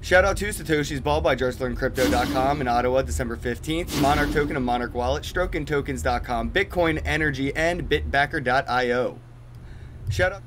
Shout out to Satoshi's Ball by JustLearnCrypto.com in Ottawa, December 15th. Monarch Token of Monarch Wallet, StrokenTokens.com, Bitcoin Energy, and Bitbacker.io. Shout out.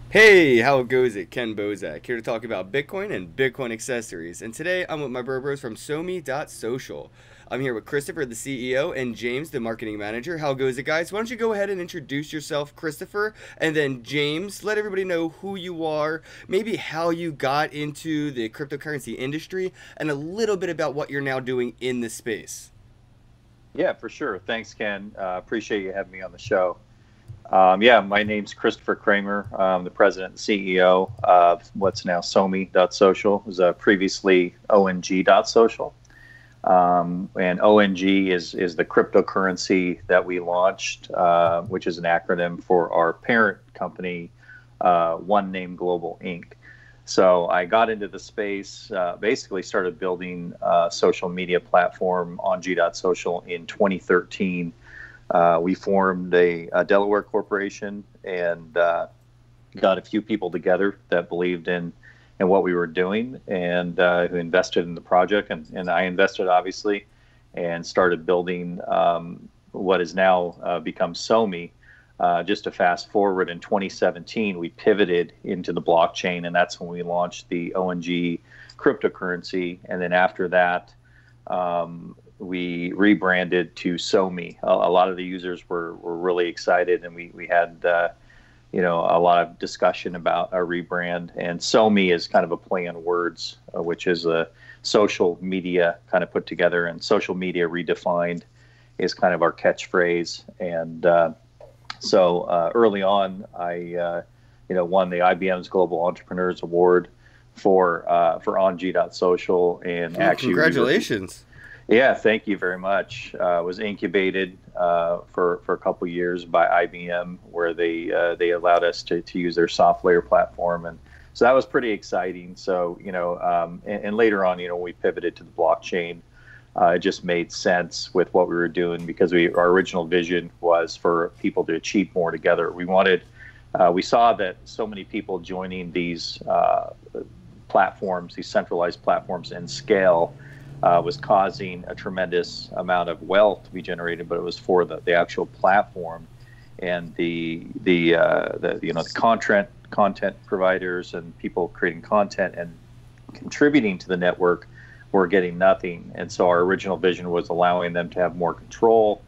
Hey, how goes it? Ken Bozak here to talk about Bitcoin and Bitcoin accessories. And today I'm with my bros from SoMee.Social. I'm here with Christopher, the CEO, and James, the marketing manager. How goes it, guys? Why don't you go ahead and introduce yourself, Christopher, and then James, let everybody know who you are, maybe how you got into the cryptocurrency industry, and a little bit about what you're now doing in the space. Yeah, for sure. Thanks, Ken. Appreciate you having me on the show. Yeah, my name's Christopher Kramer. I'm the president and CEO of what's now SoMee.Social. It was previously ONG.Social. And ONG is the cryptocurrency that we launched, which is an acronym for our parent company, One Name Global Inc. So I got into the space, basically started building a social media platform on G.Social in 2013. We formed a Delaware corporation and got a few people together that believed in what we were doing and who invested in the project. And I invested, obviously, and started building what has now become SoMee. Just to fast forward, in 2017, we pivoted into the blockchain, and that's when we launched the ONG cryptocurrency. And then after that, we rebranded to SoMee. A lot of the users were really excited, and we had a lot of discussion about a rebrand. And SoMee is kind of a play on words, which is a social media kind of put together, and social media redefined is kind of our catchphrase. And so early on, I won the IBM's Global Entrepreneurs Award for ONG.Social, and actually congratulations. Yeah, thank you very much. Was incubated for a couple of years by IBM, where they allowed us to use their soft layer platform, and so that was pretty exciting. So and later on, we pivoted to the blockchain. It just made sense with what we were doing, because our original vision was for people to achieve more together. We saw that so many people joining these platforms, these centralized platforms, and scale. Was causing a tremendous amount of wealth to be generated, but it was for the actual platform, and the content providers and people creating content and contributing to the network were getting nothing. And so our original vision was allowing them to have more control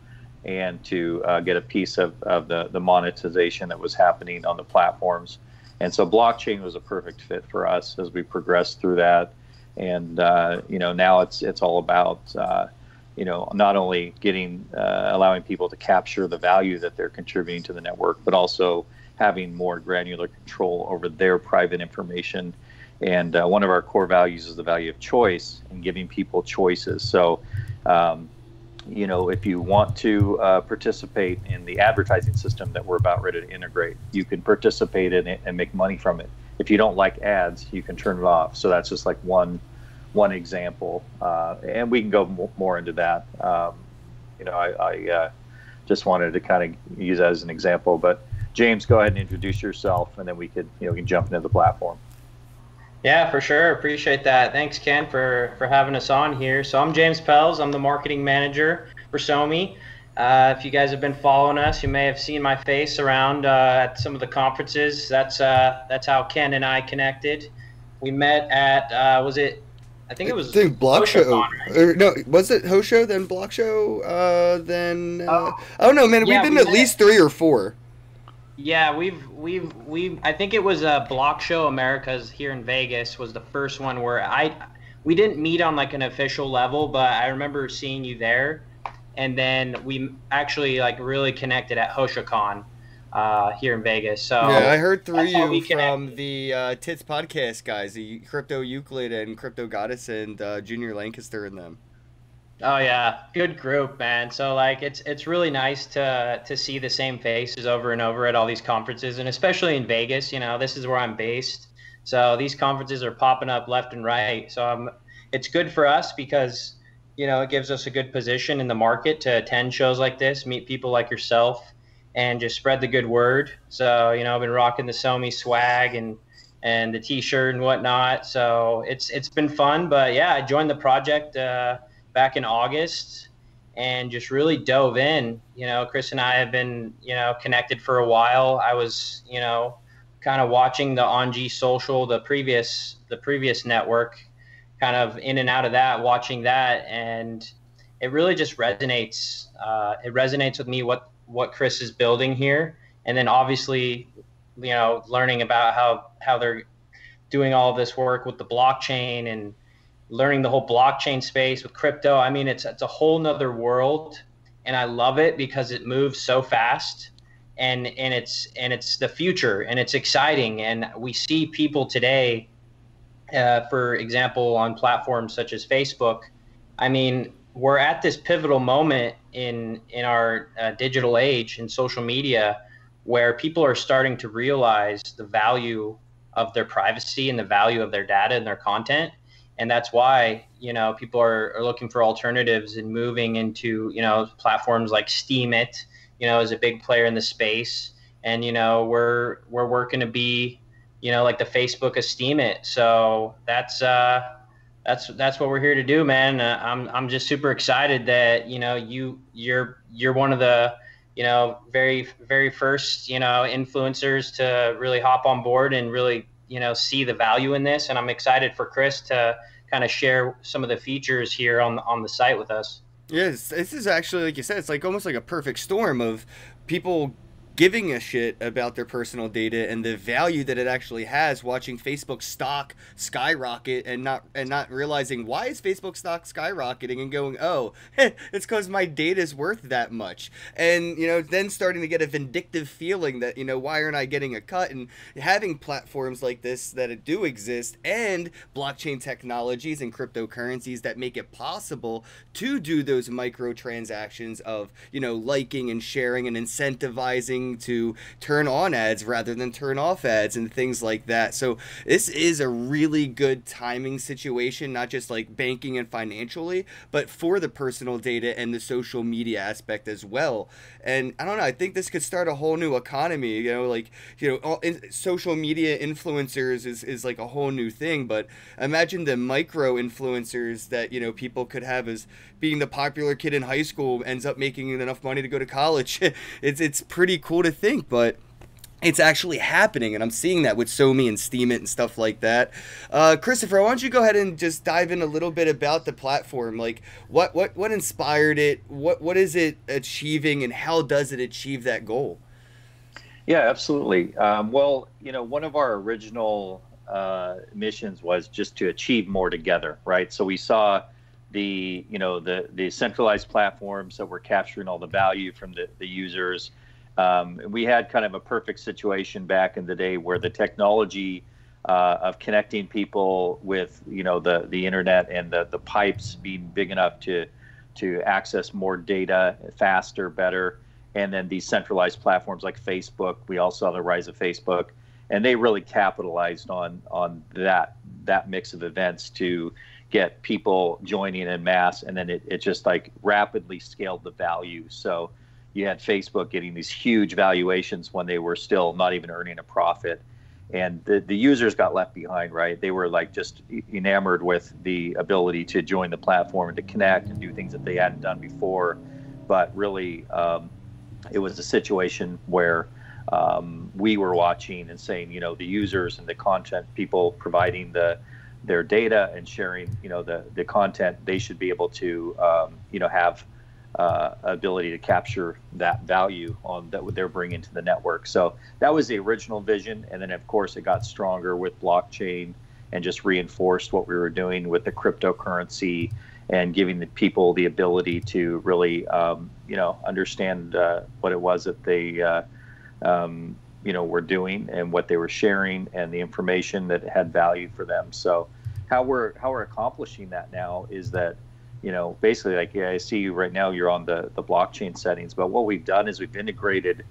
and to get a piece of the monetization that was happening on the platforms. And so blockchain was a perfect fit for us as we progressed through that. And now it's all about not only allowing people to capture the value that they're contributing to the network, but also having more granular control over their private information. And one of our core values is the value of choice and giving people choices. So if you want to participate in the advertising system that we're about ready to integrate, you can participate in it and make money from it. If you don't like ads, you can turn it off. So that's just like one example, and we can go more into that. I just wanted to kind of use that as an example. But James, go ahead and introduce yourself, and then we can jump into the platform. Yeah, for sure. Appreciate that. Thanks, Ken, for having us on here. So I'm James Pelz. I'm the marketing manager for SoMee. If you guys have been following us, you may have seen my face around at some of the conferences. That's how Ken and I connected. We met at I think it was Block Show. Right? No, was it Ho Show, then Block Show, then I don't know, man. We've been at least 3 or 4. Yeah, we've I think it was Block Show Americas here in Vegas was the first one where we didn't meet on like an official level, but I remember seeing you there. And then we actually really connected at HoshaCon here in Vegas. So yeah, I heard through you from the Tits podcast guys, the Crypto Euclid and Crypto Goddess and Junior Lancaster and them. Oh yeah, good group, man. So it's really nice to see the same faces over and over at all these conferences, and especially in Vegas. This is where I'm based, so these conferences are popping up left and right. So it's good for us because it gives us a good position in the market to attend shows like this, meet people like yourself, and just spread the good word. So, I've been rocking the SoMee swag and and the T-shirt and whatnot. So it's been fun. But yeah, I joined the project back in August and just really dove in. You know, Chris and I have been, you know, connected for a while. I was, you know, kind of watching the on G-Social, the previous network, kind of in and out of that, watching that, and it really just resonates. It resonates with me what Chris is building here, and then obviously, you know, learning about how they're doing all this work with the blockchain and learning the whole blockchain space with crypto. I mean, it's a whole nother world, and I love it because it moves so fast, and it's the future, and it's exciting. And we see people today, for example, on platforms such as Facebook. I mean, we're at this pivotal moment in our digital age in social media, where people are starting to realize the value of their privacy and the value of their data and their content. And that's why, you know, people are looking for alternatives and moving into, you know, platforms like Steemit, you know, is a big player in the space. And, you know, we're working to be, you know, like the Facebook of Steemit. So that's what we're here to do, man. I'm just super excited that, you know, you're one of the, you know, very first, you know, influencers to really hop on board and really, you know, see the value in this. And I'm excited for Chris to kind of share some of the features here on the site with us. Yes, this is actually, like you said, it's like almost like a perfect storm of people giving a shit about their personal data and the value that it actually has, watching Facebook stock skyrocket and not realizing why is Facebook stock skyrocketing, and going, oh, it's because my data is worth that much. And, you know, then starting to get a vindictive feeling that, you know, why aren't I getting a cut? And having platforms like this that do exist, and blockchain technologies and cryptocurrencies that make it possible to do those microtransactions of, you know, liking and sharing and incentivizing to turn on ads rather than turn off ads and things like that. So this is a really good timing situation, not just like banking and financially, but for the personal data and the social media aspect as well. And I don't know, I think this could start a whole new economy, you know, like, you know, social media influencers is like a whole new thing. But imagine the micro influencers that, you know, people could have as being the popular kid in high school ends up making enough money to go to college. It's pretty cool to think, but it's actually happening, and I'm seeing that with SoMee and Steemit and stuff like that. Christopher, why don't you go ahead and just dive in a little bit about the platform? Like, what inspired it? What is it achieving, and how does it achieve that goal? Yeah, absolutely. Well, you know, one of our original missions was just to achieve more together, right? So we saw the centralized platforms that were capturing all the value from the users. We had kind of a perfect situation back in the day where the technology of connecting people with, you know, the internet and the pipes being big enough to access more data faster, better, and then these centralized platforms like Facebook. We all saw the rise of Facebook, and they really capitalized on that mix of events to get people joining en masse, and then it just like rapidly scaled the value. So you had Facebook getting these huge valuations when they were still not even earning a profit, and the users got left behind, right? They were like just enamored with the ability to join the platform and to connect and do things that they hadn't done before. But really, it was a situation where we were watching and saying, you know, the users and the content people providing their data and sharing, you know, the content, they should be able to, you know, have ability to capture that value on that they're bringing to the network. So that was the original vision, and then of course it got stronger with blockchain and just reinforced what we were doing with the cryptocurrency and giving the people the ability to really, you know, understand what it was that they, you know, were doing and what they were sharing and the information that had value for them. So how we're accomplishing that now is that, you know, basically, like, yeah, I see you right now, you're on the blockchain settings, but what we've done is we've integrated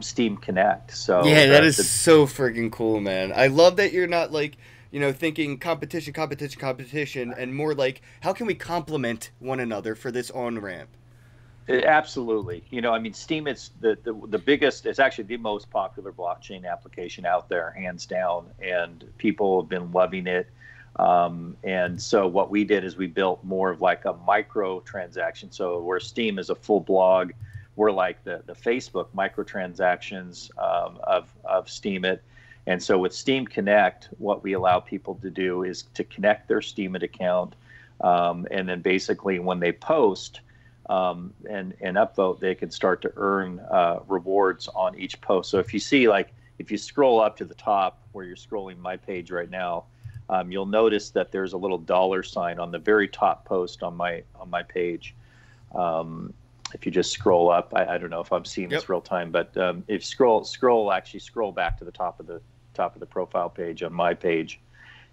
Steam Connect. So yeah, that is so freaking cool, man. I love that you're not like, you know, thinking competition, and more like, how can we complement one another for this on-ramp? Absolutely. You know, I mean, Steemit's the biggest, it's actually the most popular blockchain application out there, hands down, and people have been loving it. And so what we did is we built more of like a micro transaction. So where Steem is a full blog, we're like the Facebook microtransactions of Steemit. And so with Steem Connect, what we allow people to do is to connect their Steemit account. And then basically when they post, and upvote, they can start to earn rewards on each post. So if you see, like, if you scroll up to the top where you're scrolling my page right now, you'll notice that there's a little dollar sign on the very top post on my page. If you just scroll up, I don't know if I'm seeing this real time, but if scroll back to the top of the profile page on my page,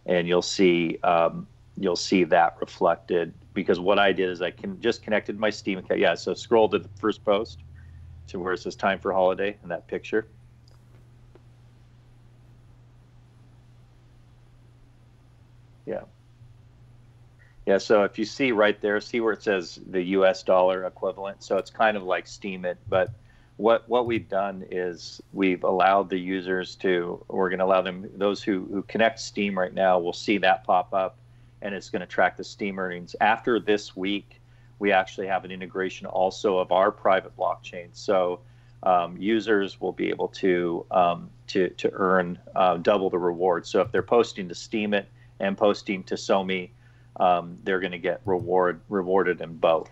and you'll see that reflected, because what I did is I just connected my Steem account. Yeah, so scroll to the first post to where it says time for holiday in that picture. Yeah. Yeah, so if you see right there, see where it says the US dollar equivalent. So it's kind of like Steemit, but what we've done is we've allowed the users we're going to allow them, those who connect Steem right now will see that pop up, and it's going to track the Steem earnings. After this week, we actually have an integration also of our private blockchain. So users will be able to earn double the reward. So if they're posting to Steemit and posting to SoMee, they're going to get rewarded in both,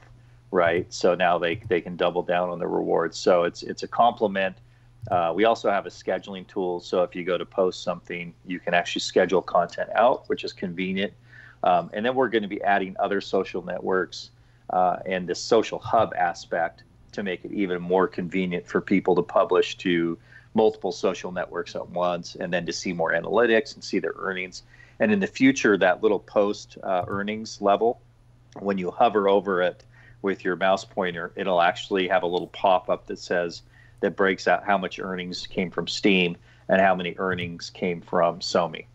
right? So now they can double down on the rewards. So it's a complement. We also have a scheduling tool. So if you go to post something, you can actually schedule content out, which is convenient. And then we're going to be adding other social networks and this social hub aspect to make it even more convenient for people to publish to multiple social networks at once, and then to see more analytics and see their earnings. And in the future, that little post earnings level, when you hover over it with your mouse pointer, it'll actually have a little pop-up that breaks out how much earnings came from Steem and how many earnings came from SoMee.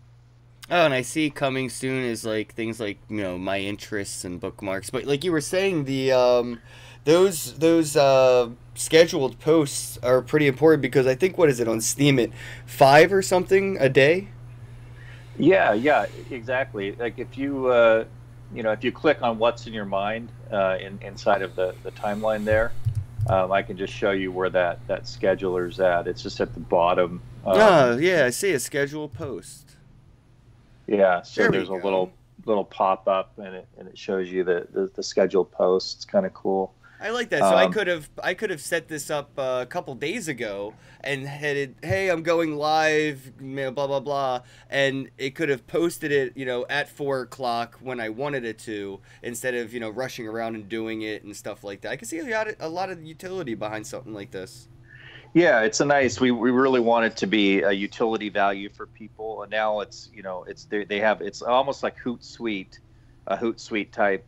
Oh, and I see coming soon is like things like, you know, my interests and bookmarks. But like you were saying, the those scheduled posts are pretty important, because I think, what is it on Steemit, 5 or something a day? Yeah, exactly. Like if you if you click on what's in your mind inside of the timeline there, I can just show you where that scheduler's at. It's just at the bottom. Yeah, I see a scheduled post. Yeah, so there's a little pop up, and it shows you the scheduled posts. It's kind of cool. I like that. So I could have set this up a couple days ago and headed, hey, I'm going live, you know, blah blah blah, and it could have posted it, you know, at 4 o'clock when I wanted it to, instead of, you know, rushing around and doing it and stuff like that. I can see a lot of utility behind something like this. Yeah, it's we really want it to be a utility value for people, and now it's, you know, it's almost like Hootsuite, a Hootsuite type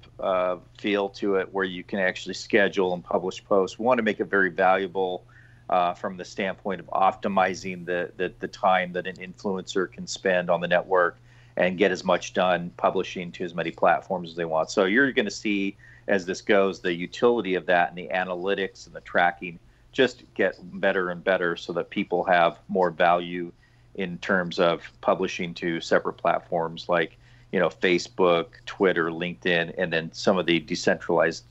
feel to it, where you can actually schedule and publish posts. We want to make it very valuable from the standpoint of optimizing the time that an influencer can spend on the network and get as much done publishing to as many platforms as they want. So you're going to see, as this goes, the utility of that and the analytics and the tracking just get better and better, so that people have more value in terms of publishing to separate platforms like, you know, Facebook, Twitter, LinkedIn, and then some of the decentralized,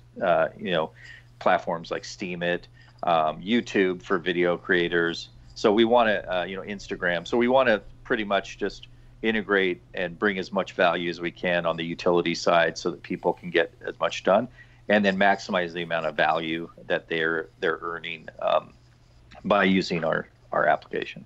platforms like Steemit, YouTube for video creators. So we want to, Instagram. So we want to pretty much just integrate and bring as much value as we can on the utility side, so that people can get as much done, and then maximize the amount of value that they're earning by using our application.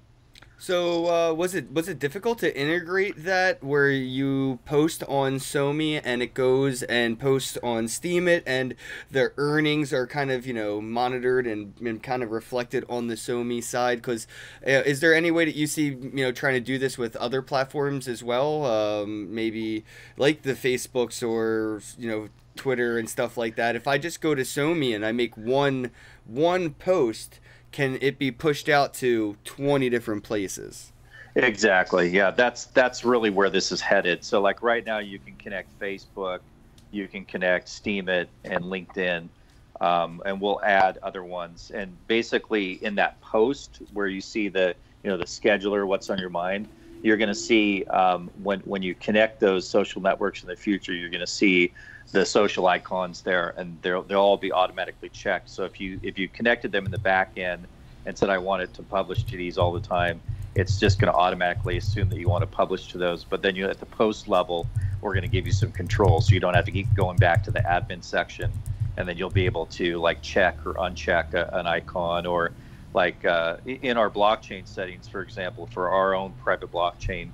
So was it difficult to integrate that, where you post on SoMee and it goes and posts on Steemit, and their earnings are kind of, you know, monitored and kind of reflected on the SoMee side? Because is there any way that you see, you know, trying to do this with other platforms as well, maybe like the Facebooks or, you know, Twitter and stuff like that? If I just go to SoMee and I make one post, can it be pushed out to 20 different places? Exactly. Yeah, that's really where this is headed. So like right now, you can connect Facebook, you can connect Steemit and LinkedIn, and we'll add other ones. And basically, in that post where you see the the scheduler, what's on your mind, you're going to see when you connect those social networks in the future, you're going to see the social icons there, and they'll all be automatically checked. So if you connected them in the back end and said I want it to publish to these all the time, it's just going to automatically assume that you want to publish to those. But then at the post level, we're going to give you some control, so you don't have to keep going back to the admin section, and then you'll be able to like check or uncheck an icon, or like in our blockchain settings, for example, for our own private blockchain,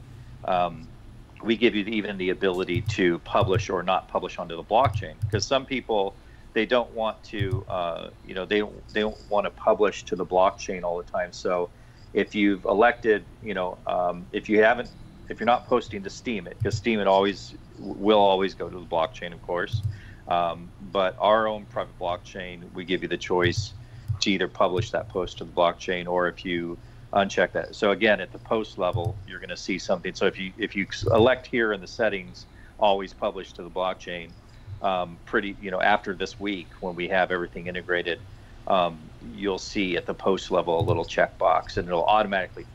we give you even the ability to publish or not publish onto the blockchain, because some people, they don't want to they don't want to publish to the blockchain all the time. So if you've elected, if you're not posting to Steemit, because Steemit will always go to the blockchain, of course, but our own private blockchain, we give you the choice to either publish that post to the blockchain, or if you uncheck that. So again, at the post level, you're going to see something. So if you elect here in the settings, always publish to the blockchain, after this week when we have everything integrated, you'll see at the post level a little checkbox, and it'll automatically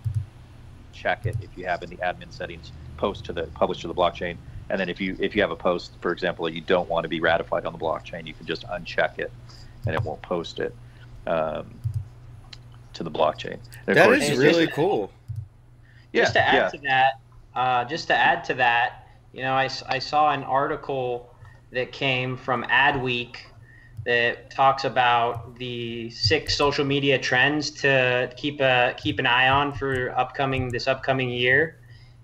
check it if you have in the admin settings publish to the blockchain. And then if you have a post, for example, that you don't want to be ratified on the blockchain, you can just uncheck it, and it won't post it to the blockchain. That is really cool. Just to add to that, I saw an article that came from Adweek that talks about the 6 social media trends to keep an eye on for this upcoming year,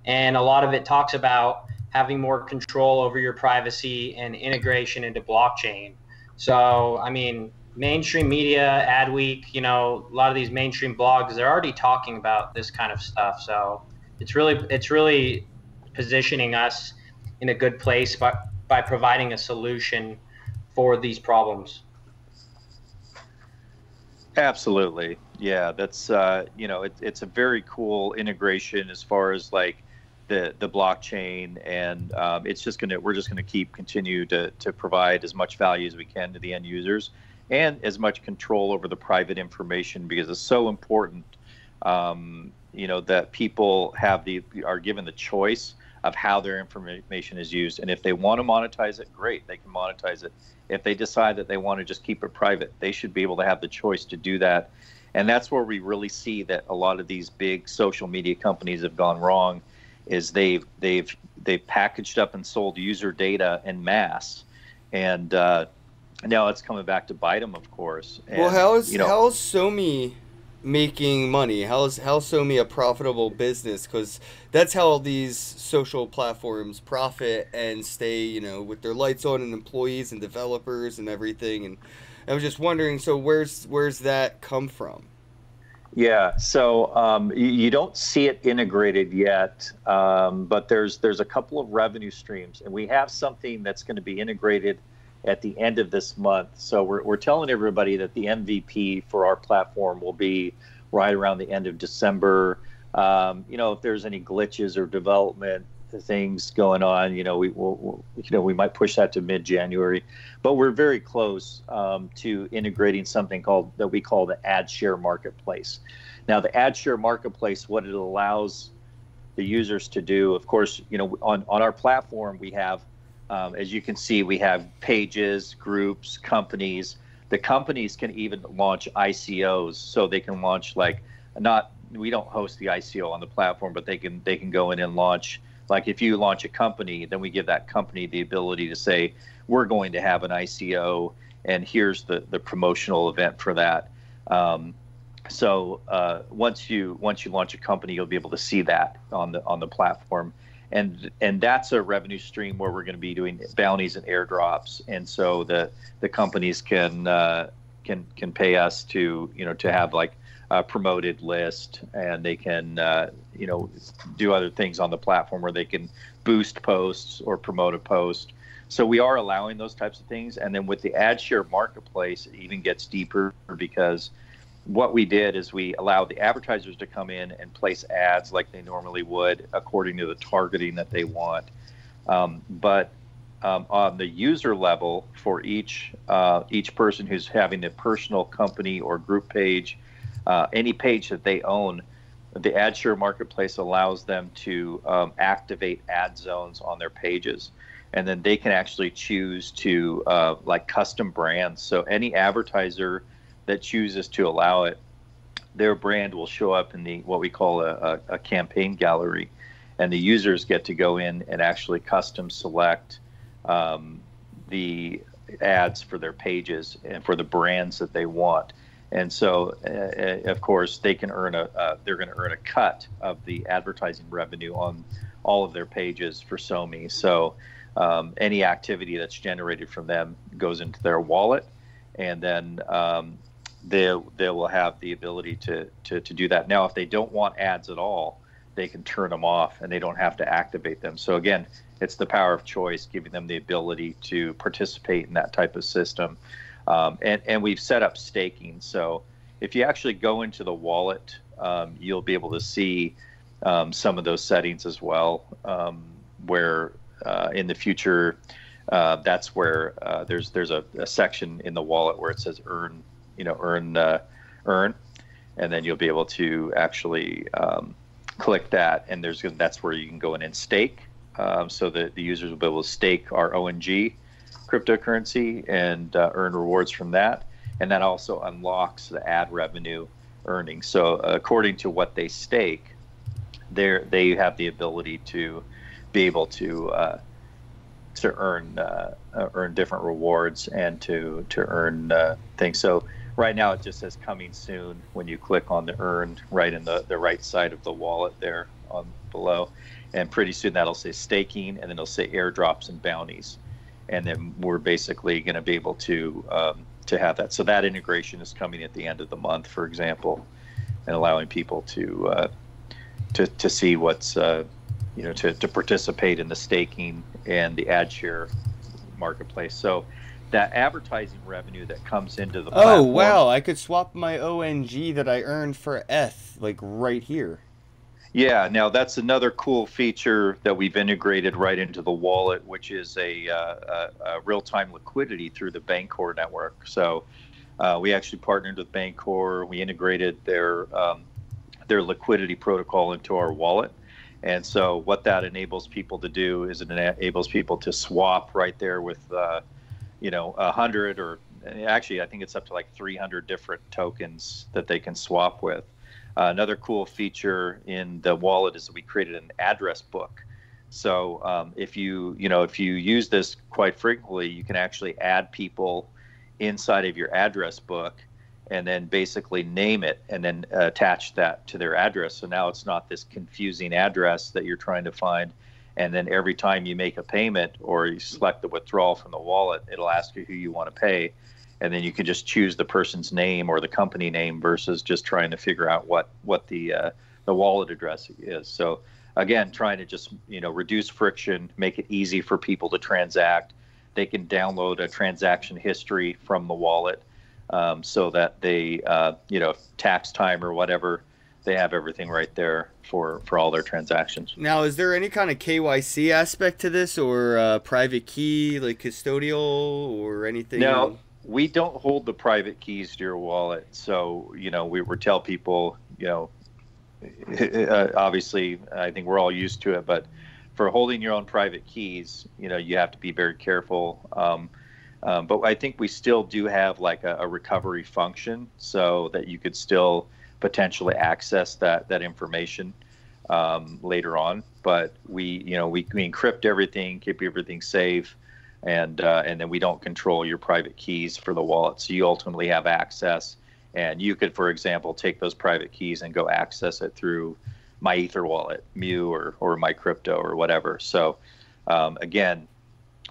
and a lot of it talks about having more control over your privacy and integration into blockchain. So, I mean, mainstream media, Adweek, a lot of these mainstream blogs, they're already talking about this kind of stuff. So it's really positioning us in a good place by providing a solution for these problems. Absolutely. Yeah, that's it's a very cool integration as far as like the blockchain, and we're just gonna continue to provide as much value as we can to the end users, and as much control over the private information, because it's so important that people are given the choice of how their information is used. And if they want to monetize it, great, they can monetize it. If they decide that they want to just keep it private, they should be able to have the choice to do that. And that's where we really see that a lot of these big social media companies have gone wrong, is they've packaged up and sold user data en masse, and now it's coming back to bite them, of course. And, well, how is SoMee making money? How's SoMee a profitable business? Because that's how these social platforms profit and stay, with their lights on, and employees and developers and everything. And I was just wondering, so where's that come from? Yeah, so you don't see it integrated yet, but there's a couple of revenue streams, and we have something that's going to be integrated at the end of this month. So we're telling everybody that the MVP for our platform will be right around the end of December. If there's any glitches or development things going on, we might push that to mid-January. But we're very close to integrating something that we call the ad share marketplace. Now, the ad share marketplace, what it allows the users to do, of course, on our platform we have, as you can see, we have pages, groups, companies. The companies can even launch ICOs, so they can launch we don't host the ICO on the platform, but they can go in and launch. Like if you launch a company, then we give that company the ability to say, we're going to have an ICO, and here's the promotional event for that. So once you launch a company, you'll be able to see that on the platform. And that's a revenue stream where we're going to be doing bounties and airdrops, and so the companies can pay us to have like a promoted list, and they can do other things on the platform where they can boost posts or promote a post. So we are allowing those types of things. And then with the ad share marketplace, it even gets deeper, because what we did is we allowed the advertisers to come in and place ads like they normally would, according to the targeting that they want. But on the user level for each person who's having a personal company or group page, any page that they own, the AdShare marketplace allows them to activate ad zones on their pages, and then they can actually choose to like custom brands. So any advertiser that chooses to allow it, their brand will show up in the what we call a campaign gallery, and the users get to go in and actually custom select the ads for their pages and for the brands that they want. And so, of course, they can earn they're going to earn a cut of the advertising revenue on all of their pages for SoMe. So any activity that's generated from them goes into their wallet, and then they will have the ability to do that. Now, if they don't want ads at all, they can turn them off, and they don't have to activate them. So again, it's the power of choice, giving them the ability to participate in that type of system. And we've set up staking. So if you actually go into the wallet, you'll be able to see some of those settings as well, where in the future, that's where there's a section in the wallet where it says earn, earn, and then you'll be able to actually click that, and that's where you can go in and stake. So the users will be able to stake our ONG cryptocurrency and earn rewards from that, and that also unlocks the ad revenue earnings. So according to what they stake, they have the ability to be able to earn different rewards and to earn things. So right now it just says coming soon when you click on the earn right in the right side of the wallet there on below, and pretty soon that'll say staking, and then it'll say airdrops and bounties. And then we're basically going to be able to have that. So that integration is coming at the end of the month, for example, and allowing people to see what's to participate in the staking and the AdShare marketplace. So that advertising revenue that comes into the platform. Oh wow! I could swap my ONG that I earned for ETH like right here. Yeah, now that's another cool feature that we've integrated right into the wallet, which is a real-time liquidity through the Bancor network. So we actually partnered with Bancor. We integrated their liquidity protocol into our wallet. And so what that enables people to do is it enables people to swap right there with, 100 or actually I think it's up to like 300 different tokens that they can swap with. Another cool feature in the wallet is that we created an address book. So if you use this quite frequently, you can actually add people inside of your address book and then basically name it and then attach that to their address. So now it's not this confusing address that you're trying to find. And then every time you make a payment or you select the withdrawal from the wallet, it'll ask you who you want to pay. And then you can just choose the person's name or the company name versus just trying to figure out what the wallet address is. So again, trying to just reduce friction, make it easy for people to transact. They can download a transaction history from the wallet so that they tax time or whatever, they have everything right there for all their transactions. Now, is there any kind of KYC aspect to this, or private key, like custodial, or anything? No. We don't hold the private keys to your wallet. So, we tell people, obviously, I think we're all used to it, but for holding your own private keys, you have to be very careful. But I think we still do have like a recovery function so that you could still potentially access that information later on. But we encrypt everything, keep everything safe. And then we don't control your private keys for the wallet. So you ultimately have access, and you could, for example, take those private keys and go access it through my Ether wallet, Mu, or my crypto or whatever. So again,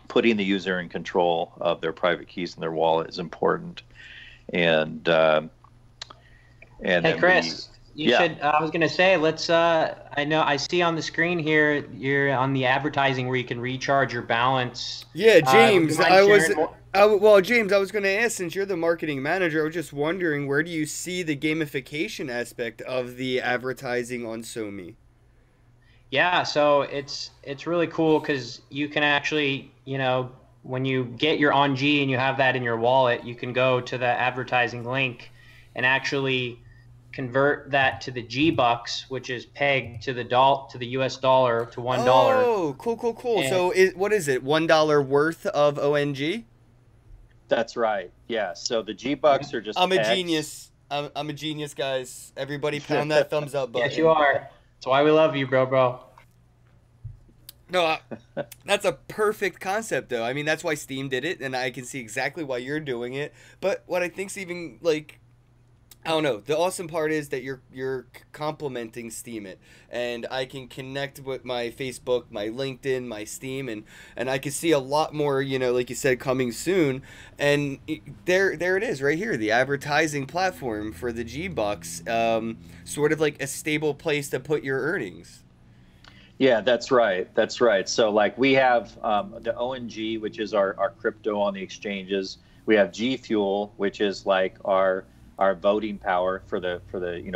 putting the user in control of their private keys in their wallet is important. And hey, Chris, you should. I was gonna say, let's. I know I see on the screen here you're on the advertising where you can recharge your balance. Yeah, James. James, I was going to ask, since you're the marketing manager, I was just wondering, where do you see the gamification aspect of the advertising on SoMe? Yeah, so it's really cool because you can actually, when you get your on G and you have that in your wallet, you can go to the advertising link and actually convert that to the G-Bucks, which is pegged to the US dollar to $1. Oh, cool, cool, cool. And So what is it? $1 worth of ONG? That's right. Yeah. So the G-Bucks are just I'm a pegs. genius. I'm a genius, guys. Everybody pound that thumbs up button. yes, you are. That's why we love you, bro. No, that's a perfect concept, though. I mean, that's why Steam did it, and I can see exactly why you're doing it. But what I think's even, like, I don't know. The awesome part is that you're complimenting Steemit, and I can connect with my Facebook, my LinkedIn, my Steam, and I can see a lot more. Like you said, coming soon. And there it is, right here, the advertising platform for the G-Bucks, sort of like a stable place to put your earnings. Yeah, that's right. That's right. So like we have the ONG, which is our crypto on the exchanges. We have G Fuel, which is like our voting power for the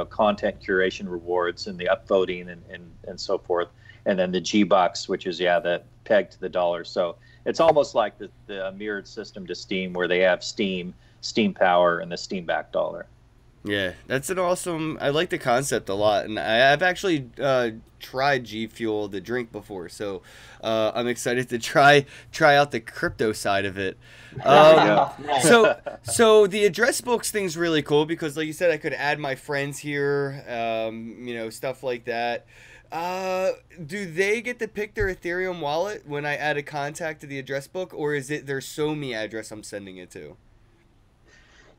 content curation rewards and the upvoting and so forth. And then the G-Box, which is the peg to the dollar. So it's almost like the mirrored system to Steam, where they have Steam power, and the Steam backed dollar. Yeah, that's an awesome. I like the concept a lot, and I've actually tried G Fuel, the drink, before, so I'm excited to try out the crypto side of it. So the address books thing's really cool because, like you said, I could add my friends here, stuff like that. Do they get to pick their Ethereum wallet when I add a contact to the address book, or is it their SoMe address I'm sending it to?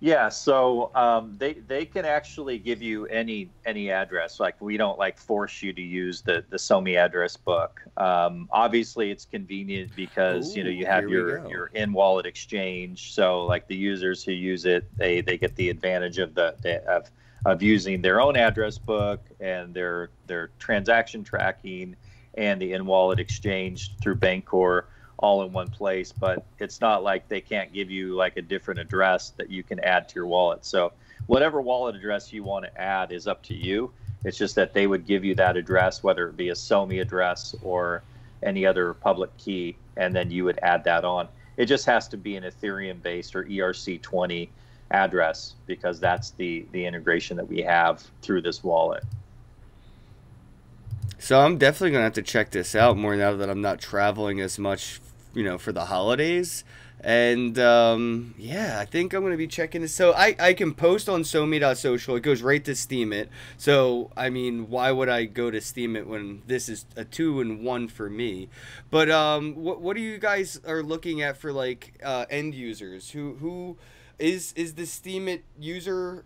Yeah, so they can actually give you any address. Like, we don't force you to use the SoMe address book. Obviously, it's convenient because you have your in wallet exchange. So like the users who use it, they get the advantage of of using their own address book and their transaction tracking and the in wallet exchange through Bancor, all in one place. But it's not like they can't give you like a different address that you can add to your wallet. So whatever wallet address you want to add is up to you. It's just that they would give you that address, whether it be a SoMe address or any other public key, and then you would add that on. It just has to be an Ethereum based or ERC20 address, because that's the integration that we have through this wallet. So I'm definitely gonna have to check this out more now that I'm not traveling as much, for the holidays. And yeah, I think I'm gonna be checking this. So I can post on SoMee.Social. It goes right to Steemit. So I mean, why would I go to Steemit when this is a 2-in-1 for me? But what do you guys are looking at for like end users? Who is the Steemit user?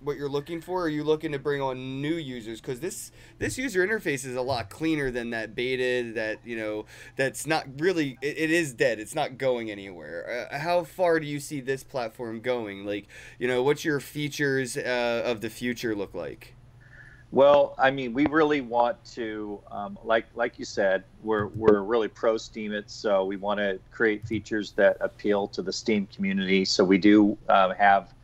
What you're looking for? Or are you looking to bring on new users? Because this user interface is a lot cleaner than that beta that's not really, it is dead. It's not going anywhere. How far do you see this platform going? Like, what's your features of the future look like? Well, I mean, we really want to, like you said, we're really pro Steemit, so we want to create features that appeal to the Steam community. So we do have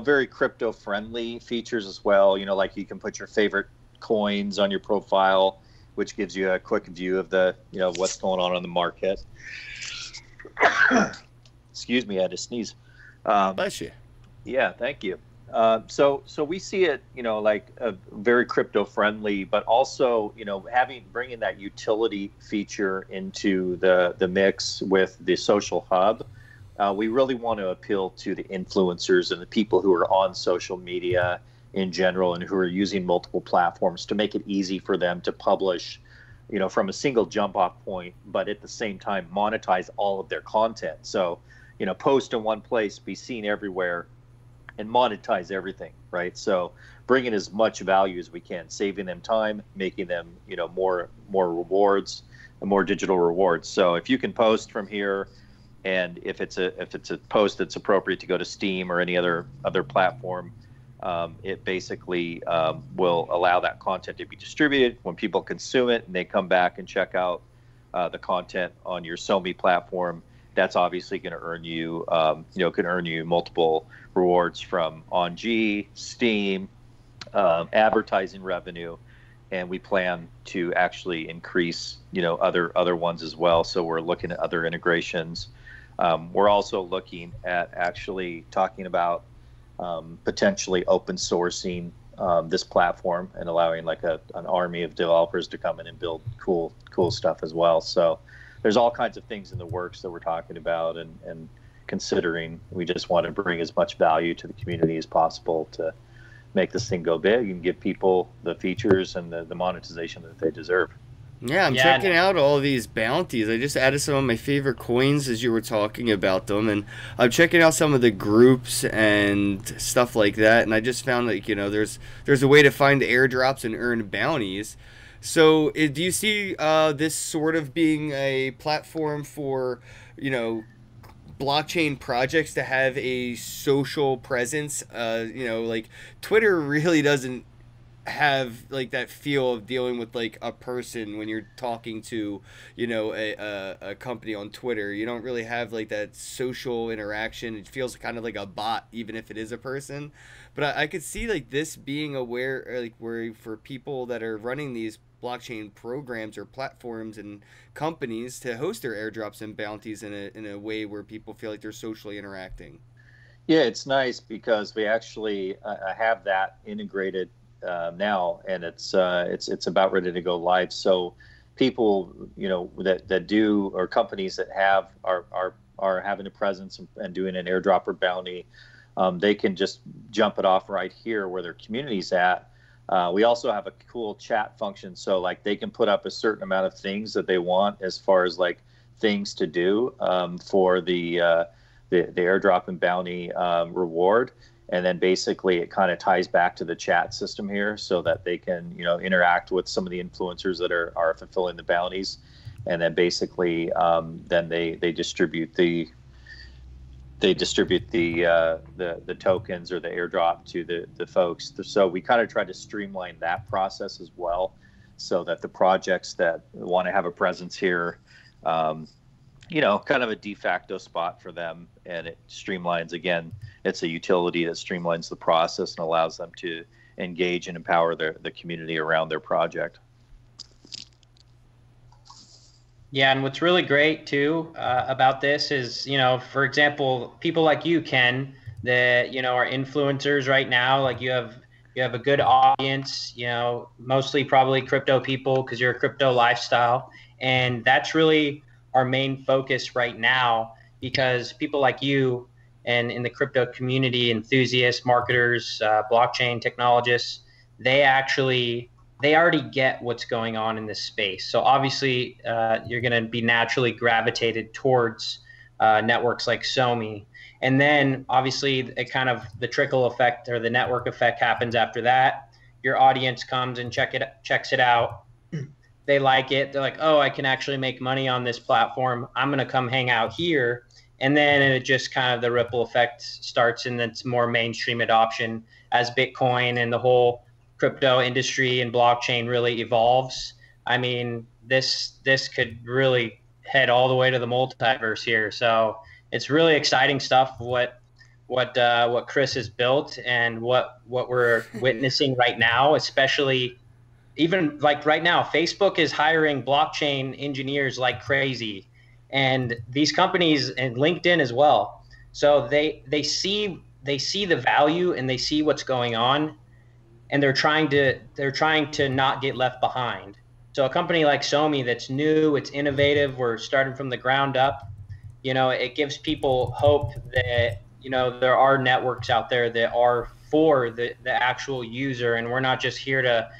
very crypto friendly features as well. Like you can put your favorite coins on your profile, which gives you a quick view of the, what's going on in the market. Excuse me, I had to sneeze. Bless you. Yeah, thank you. So we see it, like a very crypto friendly, but also, bringing that utility feature into the mix with the social hub. We really want to appeal to the influencers and the people who are on social media in general and who are using multiple platforms to make it easy for them to publish, from a single jump off point, but at the same time monetize all of their content. So, post in one place, be seen everywhere, and monetize everything, right? So bringing as much value as we can, saving them time, making them, more rewards and more digital rewards. So if you can post from here, and if it's a post that's appropriate to go to Steam or any other platform, it basically will allow that content to be distributed. When people consume it and they come back and check out the content on your SoMe platform, that's obviously going to earn you, can earn you multiple rewards from OnG, Steam, advertising revenue, and we plan to actually increase, other ones as well. So we're looking at other integrations. We're also looking at actually talking about potentially open sourcing this platform and allowing like an army of developers to come in and build cool stuff as well. So there's all kinds of things in the works that we're talking about and considering. We just want to bring as much value to the community as possible to make this thing go big and give people the features and the monetization that they deserve. Yeah, I'm checking out all these bounties. I just added some of my favorite coins as you were talking about them, and I'm checking out some of the groups and stuff like that, and I just found like, there's a way to find airdrops and earn bounties. So do you see this sort of being a platform for, blockchain projects to have a social presence? Like Twitter really doesn't have like that feel of dealing with like a person when you're talking to a company on Twitter. You don't really have like that social interaction. It feels kind of like a bot, even if it is a person. But I could see like this being where for people that are running these blockchain programs or platforms and companies to host their airdrops and bounties in a way where people feel like they're socially interacting. Yeah, it's nice because we actually have that integrated now, and it's about ready to go live. So people that do, or companies that are having a presence and doing an airdrop or bounty, they can just jump it off right here where their community's at. We also have a cool chat function, so like they can put up a certain amount of things that they want as far as like things to do for the airdrop and bounty reward. And then basically it kind of ties back to the chat system here so that they can, interact with some of the influencers that are fulfilling the bounties. And then basically then they distribute the tokens or the airdrop to the folks. So we kind of try to streamline that process as well so that the projects that want to have a presence here, kind of a de facto spot for them, and it streamlines. Again, it's a utility that streamlines the process and allows them to engage and empower the community around their project. Yeah, and what's really great too about this is, for example, people like you, Ken, that are influencers right now. Like you have a good audience, mostly probably crypto people because you're a crypto lifestyle, and that's really our main focus right now, because people like you and in the crypto community, enthusiasts, marketers, blockchain technologists, they already get what's going on in this space. So obviously you're going to be naturally gravitated towards networks like SoMee. And then obviously the trickle effect or the network effect happens after that. Your audience comes and checks it out. They like it. They're like, oh, I can actually make money on this platform. I'm going to come hang out here. And then it just kind of the ripple effect starts, and it's more mainstream adoption as Bitcoin and the whole crypto industry and blockchain really evolves. I mean, this could really head all the way to the multiverse here. So it's really exciting stuff. What Chris has built and what we're witnessing right now, especially even like right now, Facebook is hiring blockchain engineers like crazy, and these companies and LinkedIn as well. So they see the value and they see what's going on, and they're trying to not get left behind. So a company like SoMee that's new, it's innovative, we're starting from the ground up. It gives people hope that there are networks out there that are for the actual user, and we're not just here to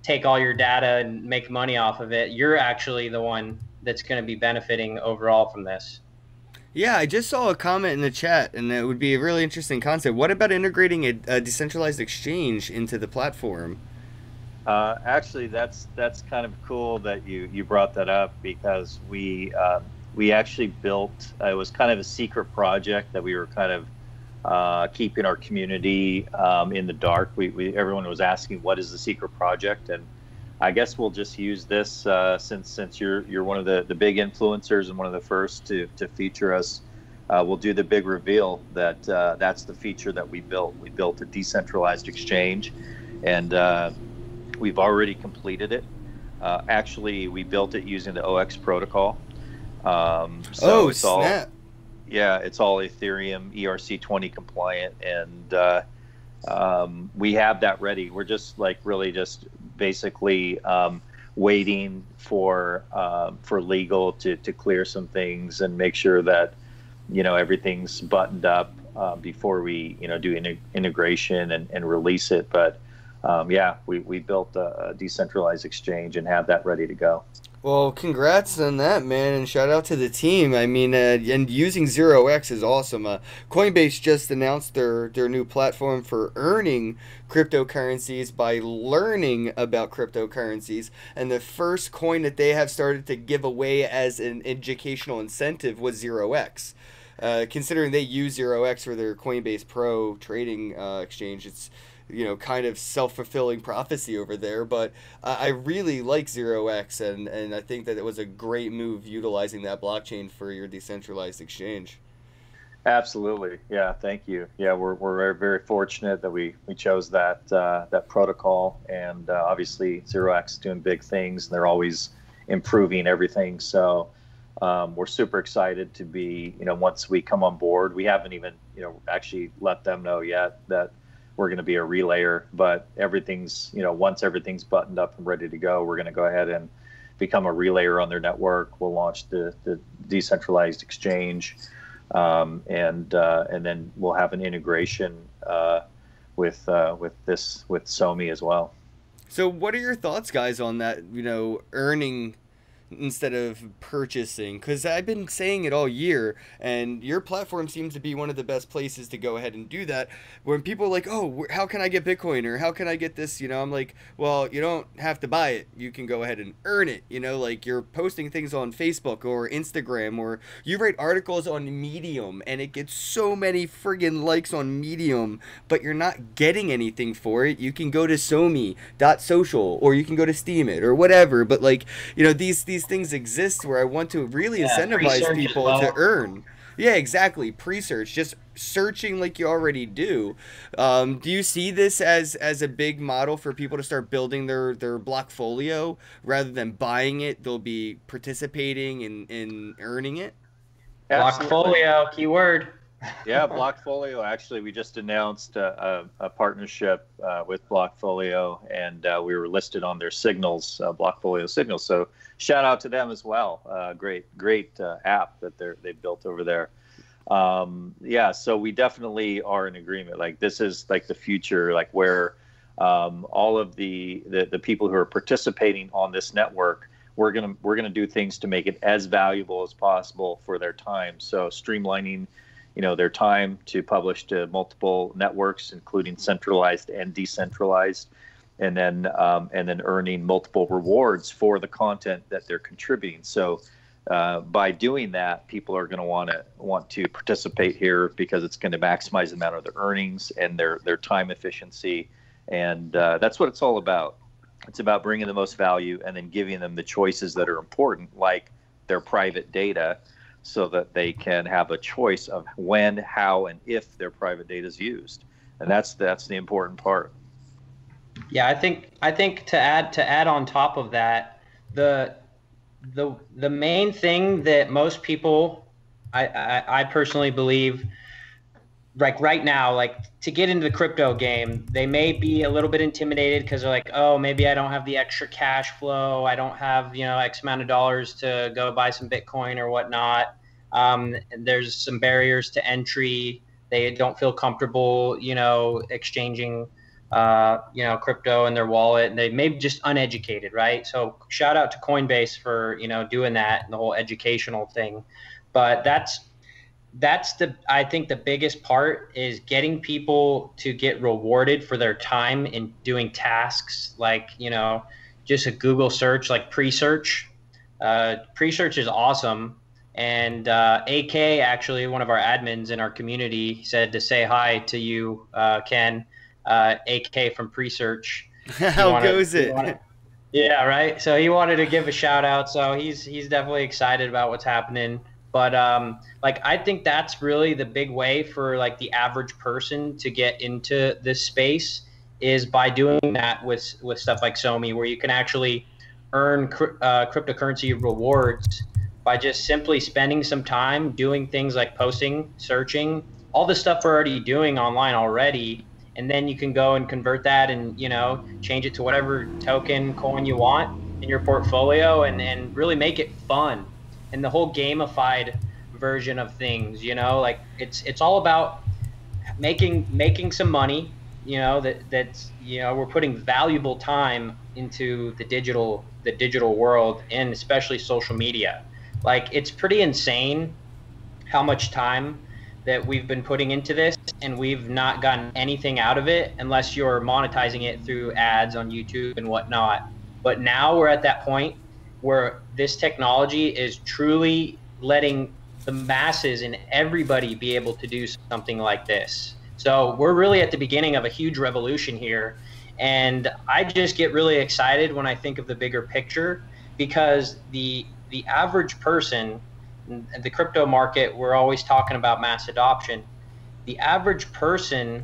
take all your data and make money off of it. You're actually the one that's going to be benefiting overall from this. Yeah, I just saw a comment in the chat, and it would be a really interesting concept. What about integrating a decentralized exchange into the platform? Actually, that's kind of cool that you brought that up, because we actually built. It was kind of a secret project that we were kind of keeping our community in the dark. Everyone was asking, what is the secret project? And I guess we'll just use this since you're one of the big influencers and one of the first to feature us. We'll do the big reveal that that's the feature that we built. We built a decentralized exchange, and We've already completed it. Actually, we built it using the OX protocol. So Oh, it's all, snap. yeah, it's all Ethereum ERC20 compliant, and we have that ready. We're just like really just basically waiting for legal to clear some things and make sure that everything's buttoned up before we do integration and release it. But yeah, we built a decentralized exchange and have that ready to go. Well, congrats on that, man, and shout out to the team. I mean, and using 0x is awesome. Coinbase just announced their new platform for earning cryptocurrencies by learning about cryptocurrencies, and the first coin that they have started to give away as an educational incentive was 0x. Considering they use 0x for their Coinbase Pro trading exchange, it's kind of self-fulfilling prophecy over there, but I really like 0x, and I think that it was a great move utilizing that blockchain for your decentralized exchange. Absolutely. Yeah, thank you. Yeah, we're very, very fortunate that we chose that protocol, and obviously 0x doing big things, and they're always improving everything. So we're super excited to be, once we come on board. We haven't even, actually let them know yet that we're going to be a relayer, but everything's, once everything's buttoned up and ready to go, we're going to go ahead and become a relayer on their network. We'll launch the decentralized exchange, and then we'll have an integration with SoMee as well. So what are your thoughts, guys, on that, earning instead of purchasing? Because I've been saying it all year, and your platform seems to be one of the best places to go ahead and do that. When people are like, oh, how can I get Bitcoin, or how can I get this, I'm like, well, you don't have to buy it. You can go ahead and earn it. Like you're posting things on Facebook or Instagram, or you write articles on Medium, and it gets so many friggin' likes on Medium, but you're not getting anything for it. You can go to SoMee.Social, or you can go to Steemit or whatever, but like, these things exist where I want to really incentivize people to earn. Yeah, exactly. Pre-search, just searching like you already do. Do you see this as a big model for people to start building their blockfolio rather than buying it? They'll be participating in earning it. Blockfolio, keyword. Yeah, Blockfolio. Actually, we just announced a partnership with Blockfolio, and we were listed on their signals, Blockfolio signals. So shout out to them as well. Great app that they've built over there. Yeah, so we definitely are in agreement. Like this is like the future, like where all of the people who are participating on this network, we're gonna do things to make it as valuable as possible for their time. So streamlining their time to publish to multiple networks, including centralized and decentralized, and then earning multiple rewards for the content that they're contributing. So by doing that, people are going to want to participate here because it's going to maximize the amount of their earnings and their time efficiency, and that's what it's all about. It's about bringing the most value and then giving them the choices that are important, like their private data, so that they can have a choice of when, how, and if their private data is used, and that's the important part. Yeah, I think to add on top of that, the main thing that most people, I personally believe, like right now, like to get into the crypto game, they may be a little bit intimidated because they're like, oh, maybe I don't have the extra cash flow, I don't have X amount of dollars to go buy some Bitcoin or whatnot. There's some barriers to entry. They don't feel comfortable, exchanging, crypto in their wallet, and they may be just uneducated, right? So shout out to Coinbase for, doing that and the whole educational thing. But that's I think the biggest part is getting people to get rewarded for their time in doing tasks like, just a Google search, like pre-search. Pre-search is awesome. And AK, actually, one of our admins in our community, said to say hi to you, Ken, AK from Pre-Search. How goes it? Yeah, right. So he wanted to give a shout out. So he's definitely excited about what's happening. But I think that's really the big way for like the average person to get into this space is by doing that with stuff like SoMee, where you can actually earn cryptocurrency rewards by just simply spending some time doing things like posting, searching, all the stuff we're already doing online already. And then you can go and convert that and, change it to whatever token coin you want in your portfolio, and really make it fun. And the whole gamified version of things, like it's all about making some money, that's we're putting valuable time into the digital world, and especially social media. Like, it's pretty insane how much time that we've been putting into this, and we've not gotten anything out of it unless you're monetizing it through ads on YouTube and whatnot. But now we're at that point where this technology is truly letting the masses and everybody be able to do something like this. So we're really at the beginning of a huge revolution here. And I just get really excited when I think of the bigger picture, because the average person in the crypto market, we're always talking about mass adoption. The average person,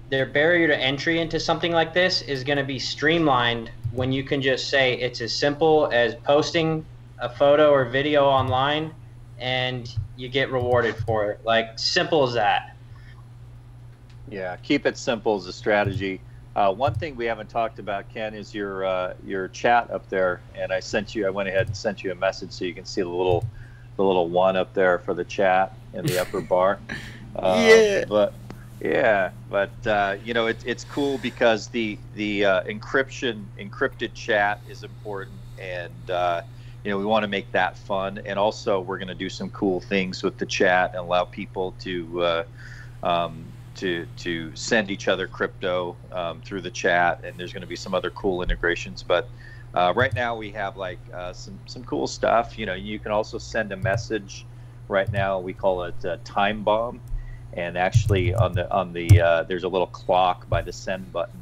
their barrier to entry into something like this is going to be streamlined when you can just say it's as simple as posting a photo or video online and you get rewarded for it. Like, simple as that. Yeah, keep it simple is a strategy. One thing we haven't talked about, Ken, is your chat up there. And I went ahead and sent you a message so you can see the little one up there for the chat in the upper bar. But it's cool because the encrypted chat is important, and we want to make that fun. And also, we're going to do some cool things with the chat and allow people to send each other crypto through the chat, and there's going to be some other cool integrations. But right now we have some cool stuff. You can also send a message. Right now we call it time bomb, and actually on the there's a little clock by the send button,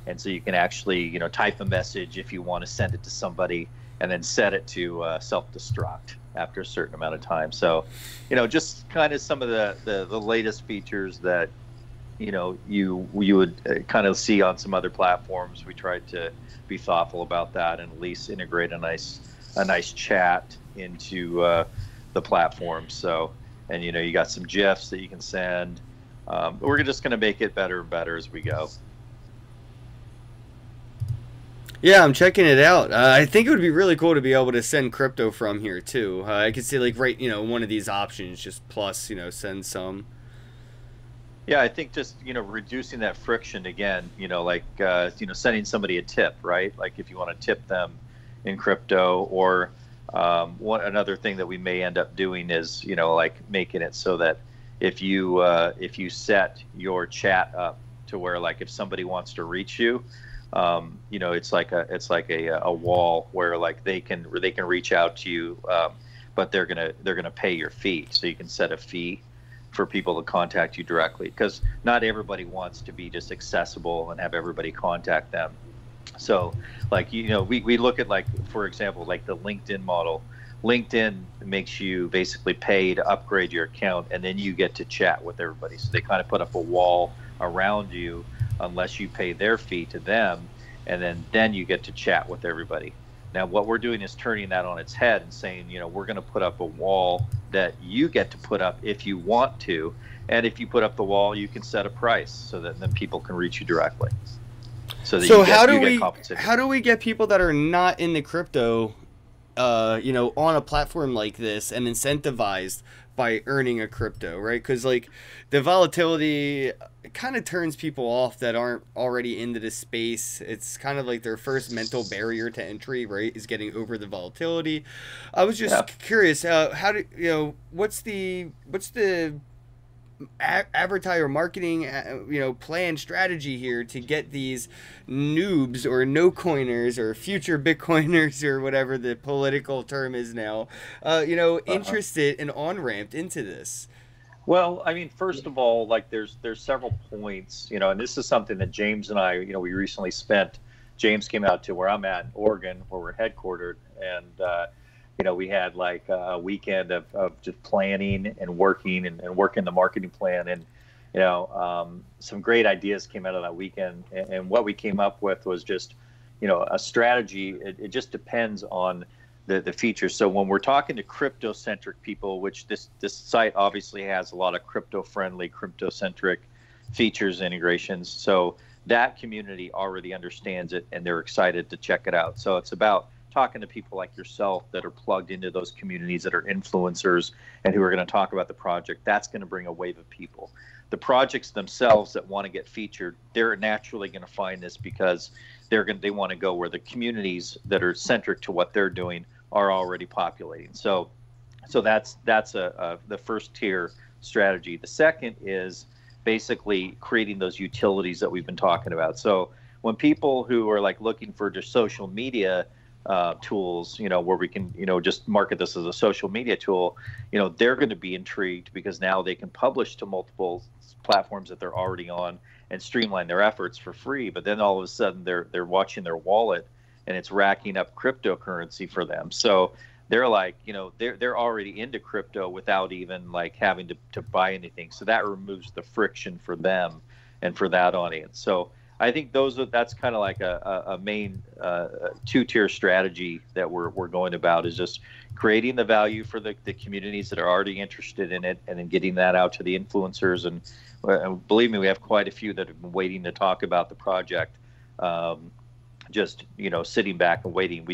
and so you can actually type a message if you want to send it to somebody, and then set it to self-destruct after a certain amount of time. So just kind of some of the latest features that you would kind of see on some other platforms. We tried to be thoughtful about that and at least integrate a nice chat into the platform. So, and you got some GIFs that you can send. We're just going to make it better and better as we go. Yeah, I'm checking it out. I think it would be really cool to be able to send crypto from here too. I could see one of these options, just plus send some. Yeah, I think just reducing that friction again. Sending somebody a tip, right? Like if you want to tip them in crypto, or another thing that we may end up doing is making it so that if you set your chat up to where if somebody wants to reach you, it's like a wall where they can reach out to you, but they're gonna pay your fee. So you can set a fee for people to contact you directly, because not everybody wants to be just accessible and have everybody contact them. So we look at for example, the LinkedIn model. LinkedIn makes you basically pay to upgrade your account, and then you get to chat with everybody. So they kind of put up a wall around you unless you pay their fee to them, and then you get to chat with everybody. Now what we're doing is turning that on its head and saying, we're going to put up a wall that you get to put up if you want to, and if you put up the wall, you can set a price so that then people can reach you directly. So how do we get people that are not in the crypto, on a platform like this and incentivized by earning a crypto, right? Because the volatility kind of turns people off that aren't already into the space. It's kind of their first mental barrier to entry, right, is getting over the volatility. I was just curious, how do what's the advertiser marketing plan strategy here to get these noobs or no coiners or future Bitcoiners or whatever the political term is now interested and on-ramped into this? Well, I mean, first of all, there's several points, and this is something that James and I, we recently spent. James came out to where I'm at in Oregon, where we're headquartered, and we had a weekend of just planning and working the marketing plan. And some great ideas came out of that weekend, and what we came up with was just, a strategy. It just depends on the features. So when we're talking to crypto-centric people, which this site obviously has a lot of crypto-friendly, crypto-centric features, integrations. So that community already understands it, and they're excited to check it out. So it's about talking to people like yourself that are plugged into those communities, that are influencers and who are going to talk about the project. That's going to bring a wave of people. The projects themselves that want to get featured, they're naturally going to find this because they want to go where the communities that are centric to what they're doing are already populating. So that's the first tier strategy. The second is basically creating those utilities that we've been talking about. So when people who are like looking for just social media tools, where we can, just market this as a social media tool, they're going to be intrigued because now they can publish to multiple platforms that they're already on and streamline their efforts for free. But then all of a sudden they're watching their wallet and it's racking up cryptocurrency for them. So they're like, they're already into crypto without even like having to buy anything. So that removes the friction for them and for that audience. So I think that's kind of like a main two-tier strategy that we're going about, is just creating the value for the communities that are already interested in it, and then getting that out to the influencers. And believe me, we have quite a few that have been waiting to talk about the project. Just sitting back and waiting.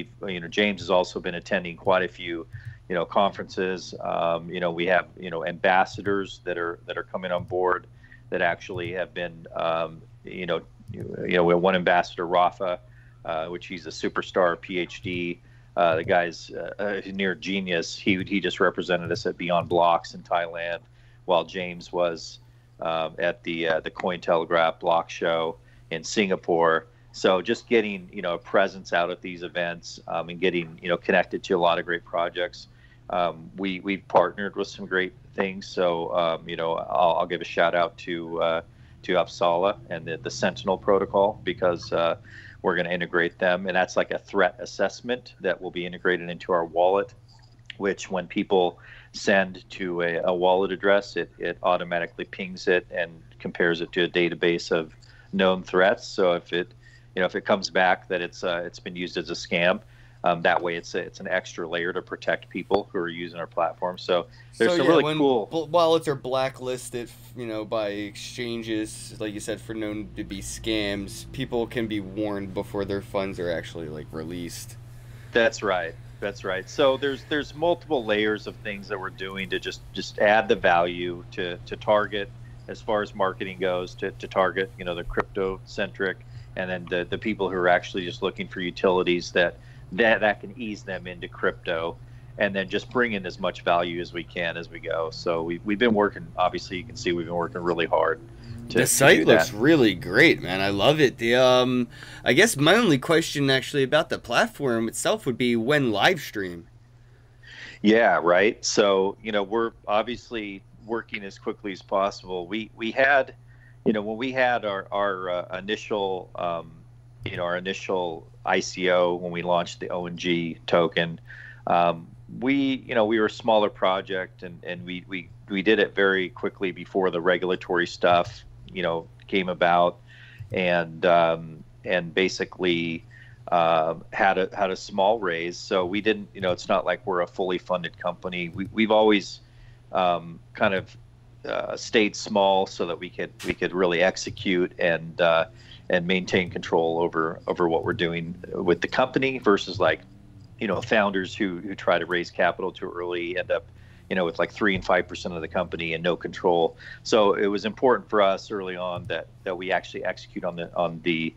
James has also been attending quite a few conferences. We have ambassadors that are coming on board that actually have been we have one ambassador, Rafa, which he's a superstar PhD. The guy's near genius. He just represented us at Beyond Blocks in Thailand, while James was at the Cointelegraph Block Show in Singapore. So just getting a presence out at these events and getting connected to a lot of great projects. We've partnered with some great things. So I'll give a shout out to Uppsala and the Sentinel protocol, because we're going to integrate them, and that's like a threat assessment that will be integrated into our wallet, which when people send to a wallet address, it automatically pings it and compares it to a database of known threats. So if it comes back that it's been used as a scam, that way it's an extra layer to protect people who are using our platform. So there's some really cool wallets are blacklisted, by exchanges, like you said, for known to be scams. People can be warned before their funds are actually like released. That's right. So there's multiple layers of things that we're doing to just add the value to target, as far as marketing goes, to target the crypto centric, and then the people who are actually just looking for utilities that can ease them into crypto, and then just bring in as much value as we can as we go. So we've been working, obviously you can see we've been working really hard. The site looks really great, man. I love it. I guess my only question actually about the platform itself would be when live stream. Yeah, right. So, we're obviously working as quickly as possible. We had, when we had our initial, our initial ICO, when we launched the ONG token, we were a smaller project, and we did it very quickly before the regulatory stuff, came about, and basically had a small raise. So we didn't, it's not like we're a fully funded company. We've always kind of stayed small so that we could really execute and maintain control over what we're doing with the company, versus like, founders who try to raise capital too early end up, with like 3 and 5% of the company and no control. So it was important for us early on that we actually execute on the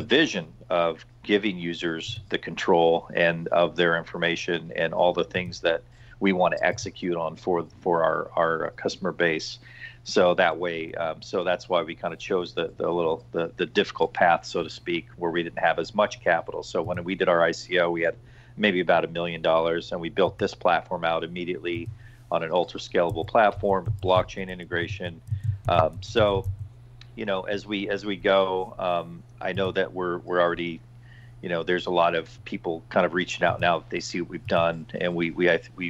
vision of giving users the control and of their information and all the things that we want to execute on for our customer base. So that way, so that's why we kind of chose the difficult path, so to speak, where we didn't have as much capital. So when we did our ICO, we had maybe about $1 million, and we built this platform out immediately on an ultra scalable platform with blockchain integration. So, as we go, I know that we're already, there's a lot of people kind of reaching out now. They see what we've done, and we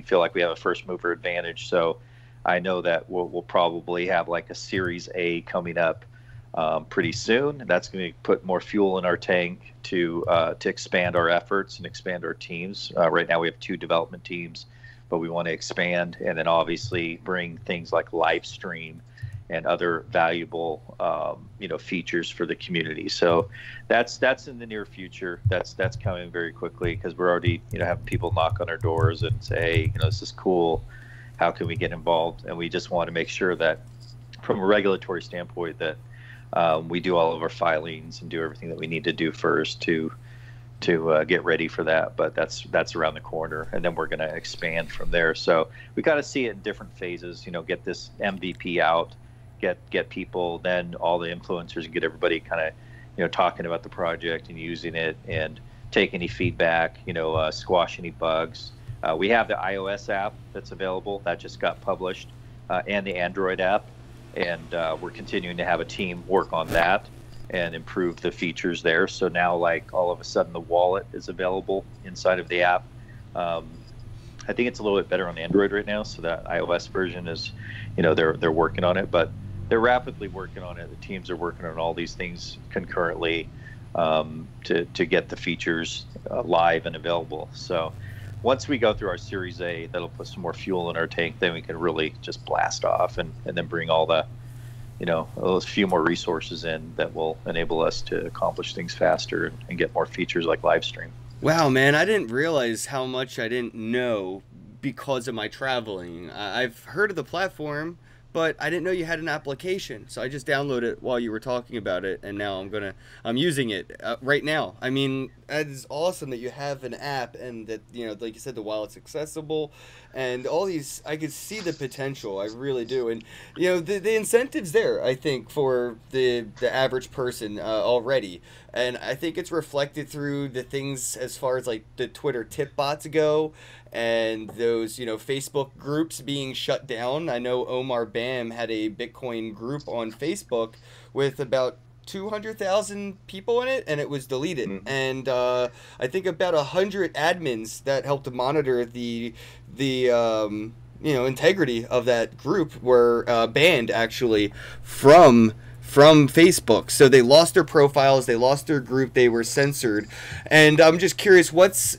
feel like we have a first mover advantage. So I know that we'll probably have like a Series A coming up pretty soon. That's going to put more fuel in our tank to expand our efforts and expand our teams. Right now we have 2 development teams, but we want to expand, and then obviously bring things like live stream and other valuable features for the community. So that's in the near future. That's coming very quickly, because we're already having people knock on our doors and say, hey, this is cool. How can we get involved? And we just want to make sure that from a regulatory standpoint that we do all of our filings and do everything that we need to do first to get ready for that. But that's around the corner, and then we're going to expand from there. So we got to see it in different phases. Get this MVP out, get people, then all the influencers, and get everybody kind of talking about the project and using it, and take any feedback. Squash any bugs. We have the iOS app that's available that just got published, and the Android app, and we're continuing to have a team work on that and improve the features there. So now, like, all of a sudden the wallet is available inside of the app. I think it's a little bit better on Android right now, so that iOS version is, they're working on it, but they're rapidly working on it. The teams are working on all these things concurrently to get the features live and available. So once we go through our Series A, that'll put some more fuel in our tank. Then we can really just blast off and then bring all the, those few more resources in that will enable us to accomplish things faster and get more features like live stream. Wow, man, I didn't realize how much I didn't know because of my traveling. I've heard of the platform, but I didn't know you had an application. So I just downloaded it while you were talking about it, and now I'm using it right now. I mean, it's awesome that you have an app, and that, like you said, the wallet's accessible, and all these, I could see the potential. I really do. And, the incentives there, I think, for the average person already. And I think it's reflected through the things as far as like the Twitter tip bots go, and those, Facebook groups being shut down. I know Omar Bam had a Bitcoin group on Facebook with about 200,000 people in it, and it was deleted. Mm-hmm. And I think about 100 admins that helped to monitor the integrity of that group were banned actually from Facebook. So they lost their profiles, they lost their group, they were censored. And I'm just curious, what's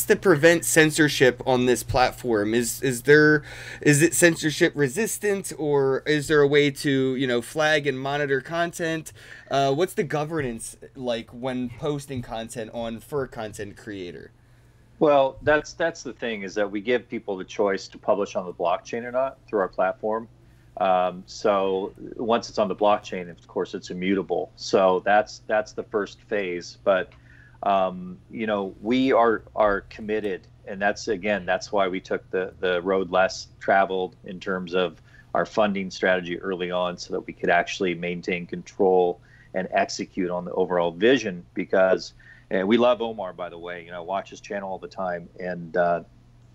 to prevent censorship on this platform? Is it censorship resistant, or is there a way to flag and monitor content? What's the governance like when posting content for a content creator? Well, that's the thing, is that we give people the choice to publish on the blockchain or not through our platform. So once it's on the blockchain, of course, it's immutable. So that's the first phase. But we are committed, and that's why we took the road less traveled in terms of our funding strategy early on, so that we could actually maintain control and execute on the overall vision. Because we love Omar, by the way. I watch his channel all the time, and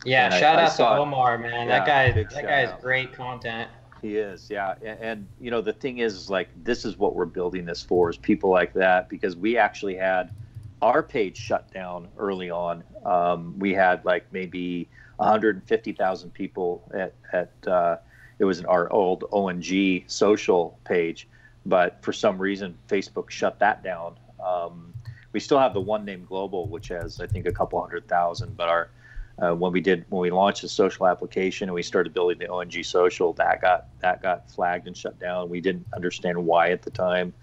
shout out to Omar, man. That guy is great content. He is, yeah. And the thing is, like, this is what we're building this for, is people like that, because we actually had our page shut down early on. We had like maybe 150,000 people at it was our old SoMee.Social page, but for some reason Facebook shut that down. We still have the One Name Global, which has, I think, a couple 100,000, but our when we launched the social application and we started building the SoMee.Social, that got flagged and shut down. We didn't understand why at the time,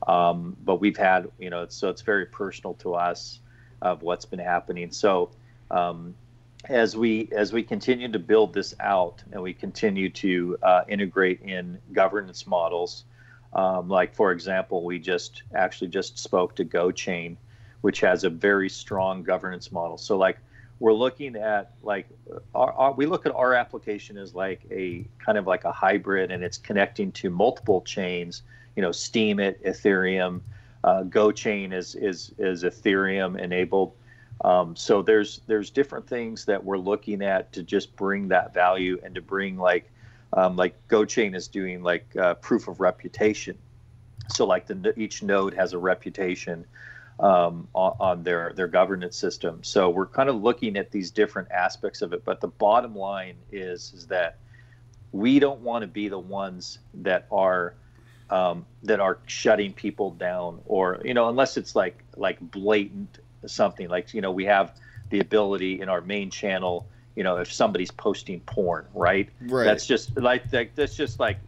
but we've had, so it's very personal to us of what's been happening. So as we continue to build this out, and we continue to integrate in governance models, like, for example, we just spoke to GoChain, which has a very strong governance model. So like, we're looking at, like, we look at our application as like a kind of like a hybrid, and it's connecting to multiple chains. Steemit, Ethereum, GoChain is Ethereum enabled. So there's different things that we're looking at to just bring that value, and to bring like GoChain is doing like proof of reputation. So like each node has a reputation on their governance system. So we're kind of looking at these different aspects of it, but the bottom line is that we don't want to be the ones that are shutting people down, or, you know, unless it's like blatant something, like, you know, we have the ability in our main channel, you know, if somebody's posting porn, right? That's just like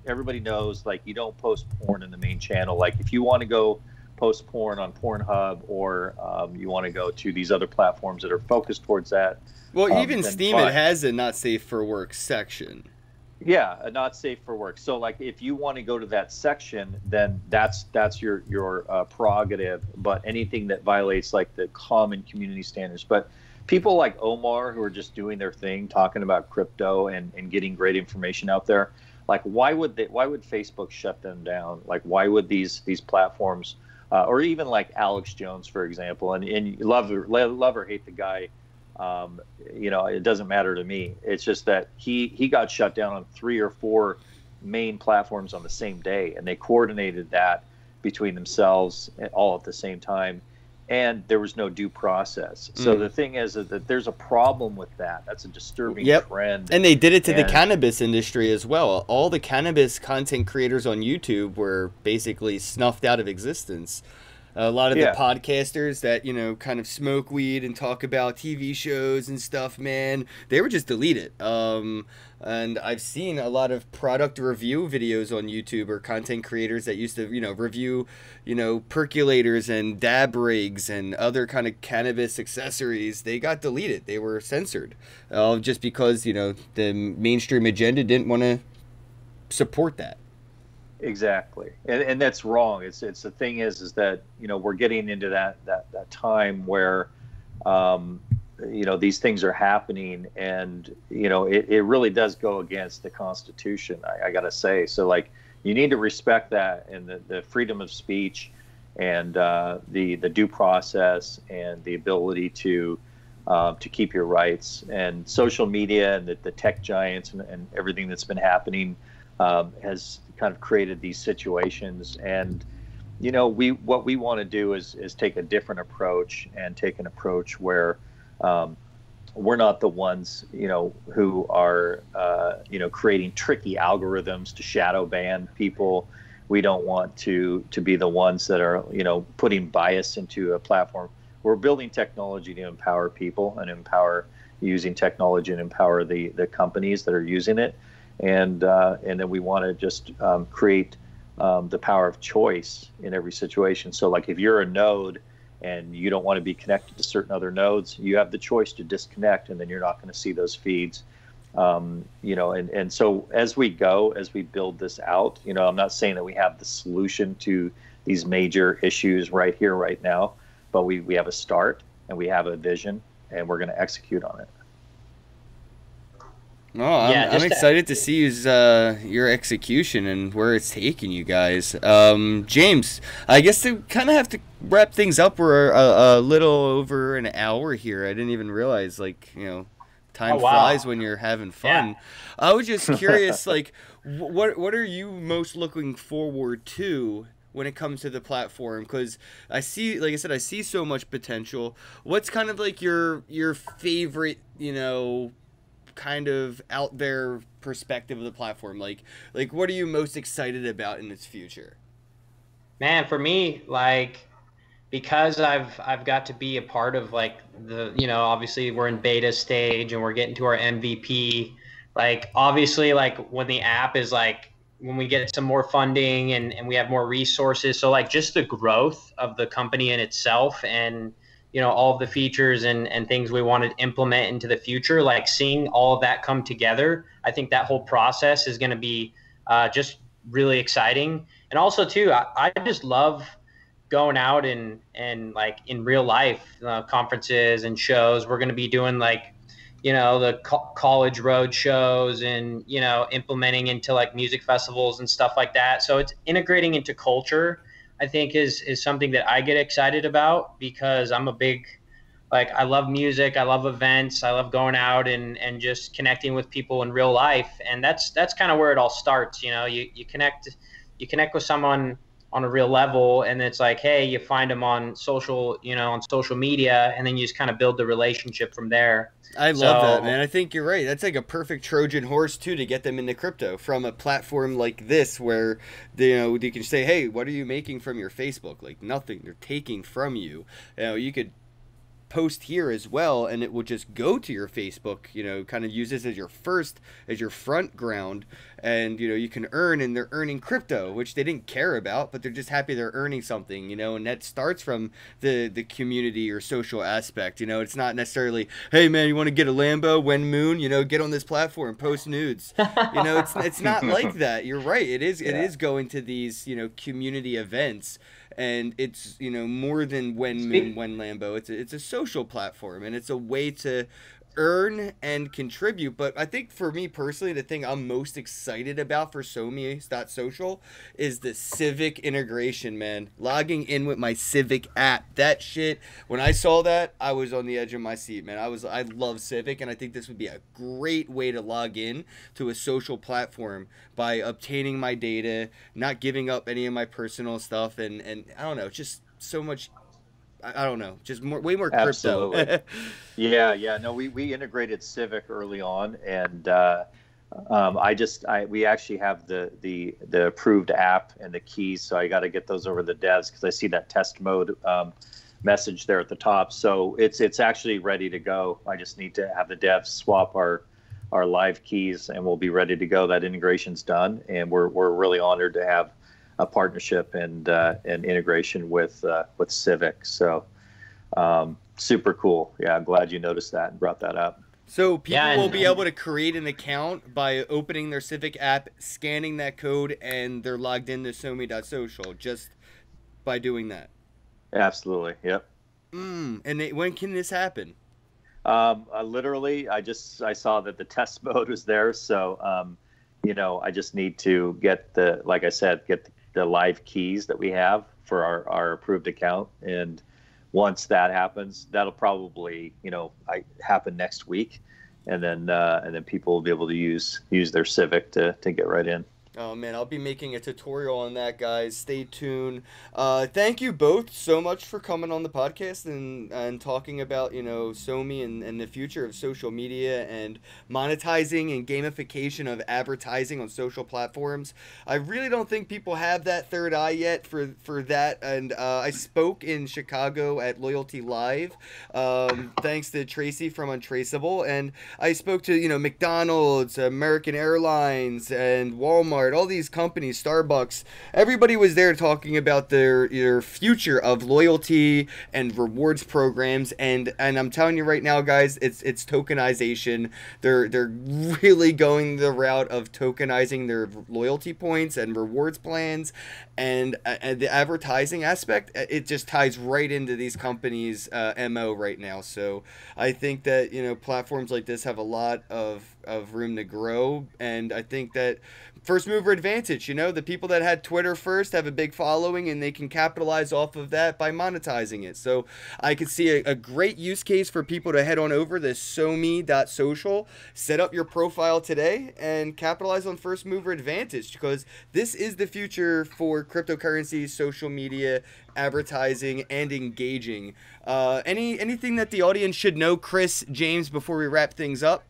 everybody knows, like, you don't post porn in the main channel. Like, if you want to go post porn on Pornhub, or you want to go to these other platforms that are focused towards that. Well, even Steemit has a not safe for work section. Yeah, not safe for work. So, like, if you want to go to that section, then that's your prerogative. But anything that violates like the common community standards, but people like Omar, who are just doing their thing, talking about crypto and getting great information out there, like, why would Facebook shut them down? Like, why would these platforms, or even like Alex Jones, for example, and love or hate the guy, you know, it doesn't matter to me. It's just that he got shut down on 3 or 4 main platforms on the same day, and they coordinated that between themselves all at the same time, and there was no due process. So the thing is that there's a problem with that. That's a disturbing trend. And they did it to the cannabis industry as well. All the cannabis content creators on YouTube were basically snuffed out of existence. A lot of the podcasters that, you know, kind of smoke weed and talk about TV shows and stuff, man, they were just deleted. And I've seen a lot of product review videos on YouTube, or content creators that used to, you know, review, you know, percolators and dab rigs and other kind of cannabis accessories. They got deleted. They were censored, just because, you know, the mainstream agenda didn't want to support that. Exactly, and that's wrong. It's the thing is that, you know, we're getting into that time where, you know, these things are happening, and, you know, it really does go against the Constitution, I gotta say. So, like, you need to respect that, and the freedom of speech, and the due process, and the ability to keep your rights. And social media and the tech giants and everything that's been happening has kind of created these situations. And, you know, what we want to do is take a different approach, and take an approach where we're not the ones, you know, who are you know, creating tricky algorithms to shadow ban people. We don't want to be the ones that are, you know, putting bias into a platform. We're building technology to empower people, and empower, using technology, and empower the companies that are using it. And then we want to just create the power of choice in every situation. So, like, if you're a node and you don't want to be connected to certain other nodes, you have the choice to disconnect, and then you're not going to see those feeds. You know, and so as we build this out, you know, I'm not saying that we have the solution to these major issues right here, right now, but we have a start, and we have a vision, and we're going to execute on it. No, I'm excited to see your execution and where it's taking you guys. James, I guess to kind of have to wrap things up, we're a little over an hour here. I didn't even realize, like, you know, time flies when you're having fun. Yeah. I was just curious, like, what are you most looking forward to when it comes to the platform? Because I see, like I said, I see so much potential. What's kind of like your favorite, you know, kind of out there perspective of the platform? Like what are you most excited about in its future? Man, for me, like, because I've got to be a part of, like, the, you know, obviously we're in beta stage and we're getting to our MVP. Like, obviously, like, when the app is, like, when we get some more funding and we have more resources, so, like, just the growth of the company in itself, and, you know, all of the features and things we want to implement into the future, like, seeing all of that come together, I think that whole process is going to be just really exciting. And also, too, I just love going out and like, in real life, conferences and shows. We're going to be doing, like, you know, the college road shows, and, you know, implementing into, like, music festivals and stuff like that. So it's integrating into culture, I think, is something that I get excited about, because I'm a big, like, I love music, I love events, I love going out and just connecting with people in real life. And that's kind of where it all starts. You know, you connect with someone on a real level. And it's like, hey, you find them on social, on social media, and then you just kind of build the relationship from there. I love that, man. I think you're right. That's like a perfect Trojan horse too to get them into crypto from a platform like this, where you can say, "Hey, what are you making from your Facebook?" Like nothing. They're taking from you. You could post here as well, and it will just go to your Facebook, kind of use this as your front ground, and you can earn, and they're earning crypto, which they didn't care about, but they're just happy they're earning something, and that starts from the community or social aspect. It's not necessarily, hey man, you want to get a Lambo, when moon, get on this platform, post nudes. It's not like that. You're right. It is going to these community events. And it's more than when moon, when Lambo. It's a social platform, and it's a way to earn and contribute. But I think for me personally, the thing I'm most excited about for SoMee.Social is the Civic integration, man. Logging in with my Civic app. That shit, when I saw that, I was on the edge of my seat, man. I love Civic, and I think this would be a great way to log in to a social platform by obtaining my data, not giving up any of my personal stuff, and I don't know, just so much. I don't know, just way more crypto. Absolutely. Yeah. No, we integrated Civic early on, and we actually have the approved app and the keys, so I got to get those over the devs because I see that test mode message there at the top. So it's actually ready to go. I just need to have the devs swap our live keys, and we'll be ready to go. That integration's done, and we're really honored to have a partnership and integration with Civic. So super cool. Yeah, I'm glad you noticed that and brought that up. So people will be able to create an account by opening their Civic app, scanning that code, and they're logged into SoMee.Social just by doing that. Absolutely. Yep. And when can this happen? Literally, I saw that the test mode was there, so I just need to get the live keys that we have for our approved account, and once that happens, that'll probably happen next week, and then people will be able to use their Civic to get right in. Oh man, I'll be making a tutorial on that, guys. Stay tuned. Thank you both so much for coming on the podcast and talking about SoMee and the future of social media and monetizing and gamification of advertising on social platforms. I really don't think people have that third eye yet for that. And I spoke in Chicago at Loyalty Live, thanks to Tracy from Untraceable, and I spoke to McDonald's, American Airlines, and Walmart. All these companies, Starbucks, everybody was there talking about their future of loyalty and rewards programs, and I'm telling you right now, guys, it's tokenization. They're really going the route of tokenizing their loyalty points and rewards plans, and the advertising aspect, it just ties right into these companies' MO right now. So I think that platforms like this have a lot of room to grow, and I think that first mover advantage, the people that had Twitter first have a big following, and they can capitalize off of that by monetizing it. So I could see a great use case for people to head on over to SoMee.Social, set up your profile today, and capitalize on first mover advantage, because this is the future for cryptocurrency, social media, advertising, and engaging. Anything that the audience should know, Chris, James, before we wrap things up?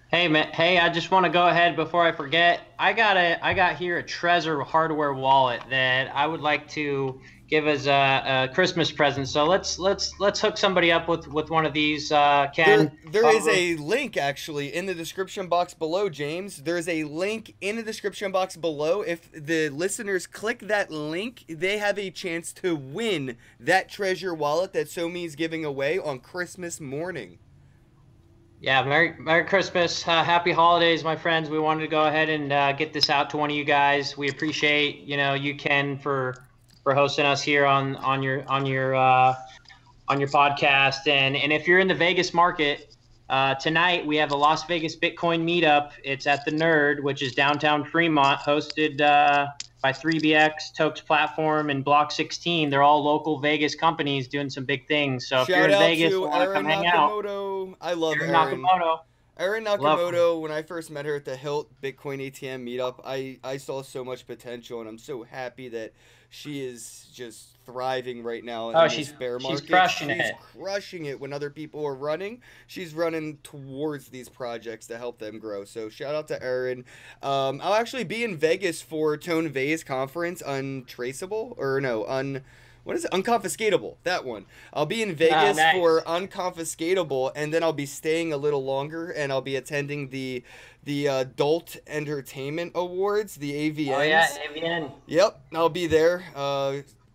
Hey man, I just want to go ahead before I forget. I got here a Trezor hardware wallet that I would like to give as a Christmas present. So let's hook somebody up with one of these. Ken, there is a link actually in the description box below, James. There is a link in the description box below. If the listeners click that link, they have a chance to win that Trezor wallet that SoMee is giving away on Christmas morning. Yeah, Merry Christmas, Happy Holidays, my friends. We wanted to go ahead and get this out to one of you guys. We appreciate you Ken for hosting us here on your podcast. And if you're in the Vegas market tonight, we have a Las Vegas Bitcoin meetup. It's at the Nerd, which is downtown Fremont, hosted by 3BX, Tokes Platform, and Block 16. They're all local Vegas companies doing some big things. So if you're in Vegas, want to come hang out. I love Aaron Nakamoto. Erin Nakamoto, when I first met her at the Hilt Bitcoin ATM meetup, I saw so much potential, and I'm so happy that she is just thriving right now in this bear market. She's crushing it. She's crushing it when other people are running. She's running towards these projects to help them grow. So shout out to Erin. I'll actually be in Vegas for Tone Vay's conference, what is it? Unconfiscatable. That one. I'll be in Vegas for Unconfiscatable, and then I'll be staying a little longer, and I'll be attending the Adult Entertainment Awards, the AVNs. Oh yeah, AVN. Yep, I'll be there.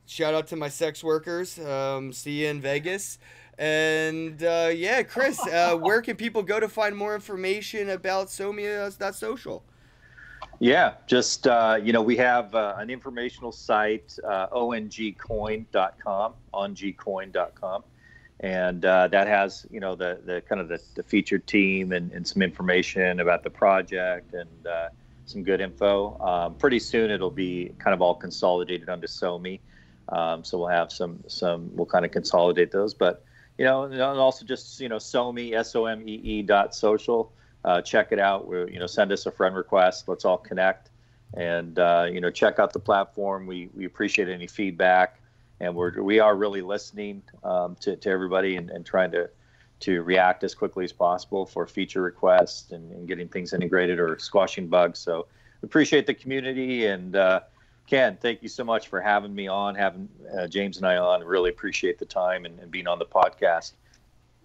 Shout out to my sex workers. See you in Vegas. And yeah, Chris, where can people go to find more information about SoMee.Social? Yeah, just, we have an informational site, ongcoin.com, ongcoin.com. And that has, the kind of the featured team and some information about the project and some good info. Pretty soon it'll be kind of all consolidated onto SoMee. So we'll have we'll kind of consolidate those. But, and also just, SoMee, SoMee.Social. Check it out. Send us a friend request. Let's all connect, and check out the platform. We appreciate any feedback, and we are really listening to everybody and trying to react as quickly as possible for feature requests and getting things integrated or squashing bugs. So we appreciate the community, and Ken, thank you so much for having me on, having James and I on. Really appreciate the time and being on the podcast.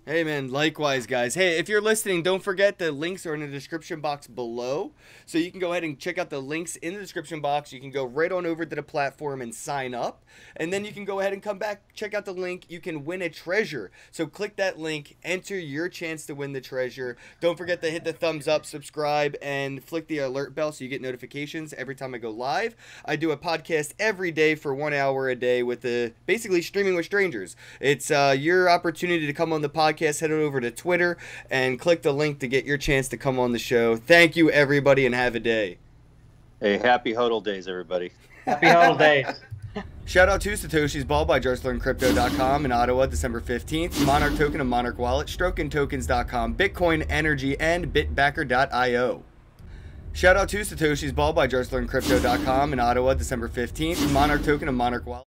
Hey man, likewise guys. Hey, if you're listening, don't forget the links are in the description box below. So you can go ahead and check out the links in the description box. You can go right on over to the platform and sign up. And then you can go ahead and come back, check out the link. You can win a treasure. So click that link, enter your chance to win the treasure. Don't forget to hit the thumbs up, subscribe, and flick the alert bell so you get notifications every time I go live. I do a podcast every day for 1 hour a day with basically streaming with strangers. It's your opportunity to come on the podcast. Head over to Twitter and click the link to get your chance to come on the show. Thank you, everybody, and have a day. Hey, happy HODL days, everybody. Happy HODL days. Shout out to Satoshi's Ball by JustLearnCrypto.com in Ottawa, December 15th. Monarch Token and Monarch Wallet, StrokenTokens.com, Bitcoin Energy, and Bitbacker.io. Shout out to Satoshi's Ball by JustLearnCrypto.com in Ottawa, December 15th. Monarch Token and Monarch Wallet.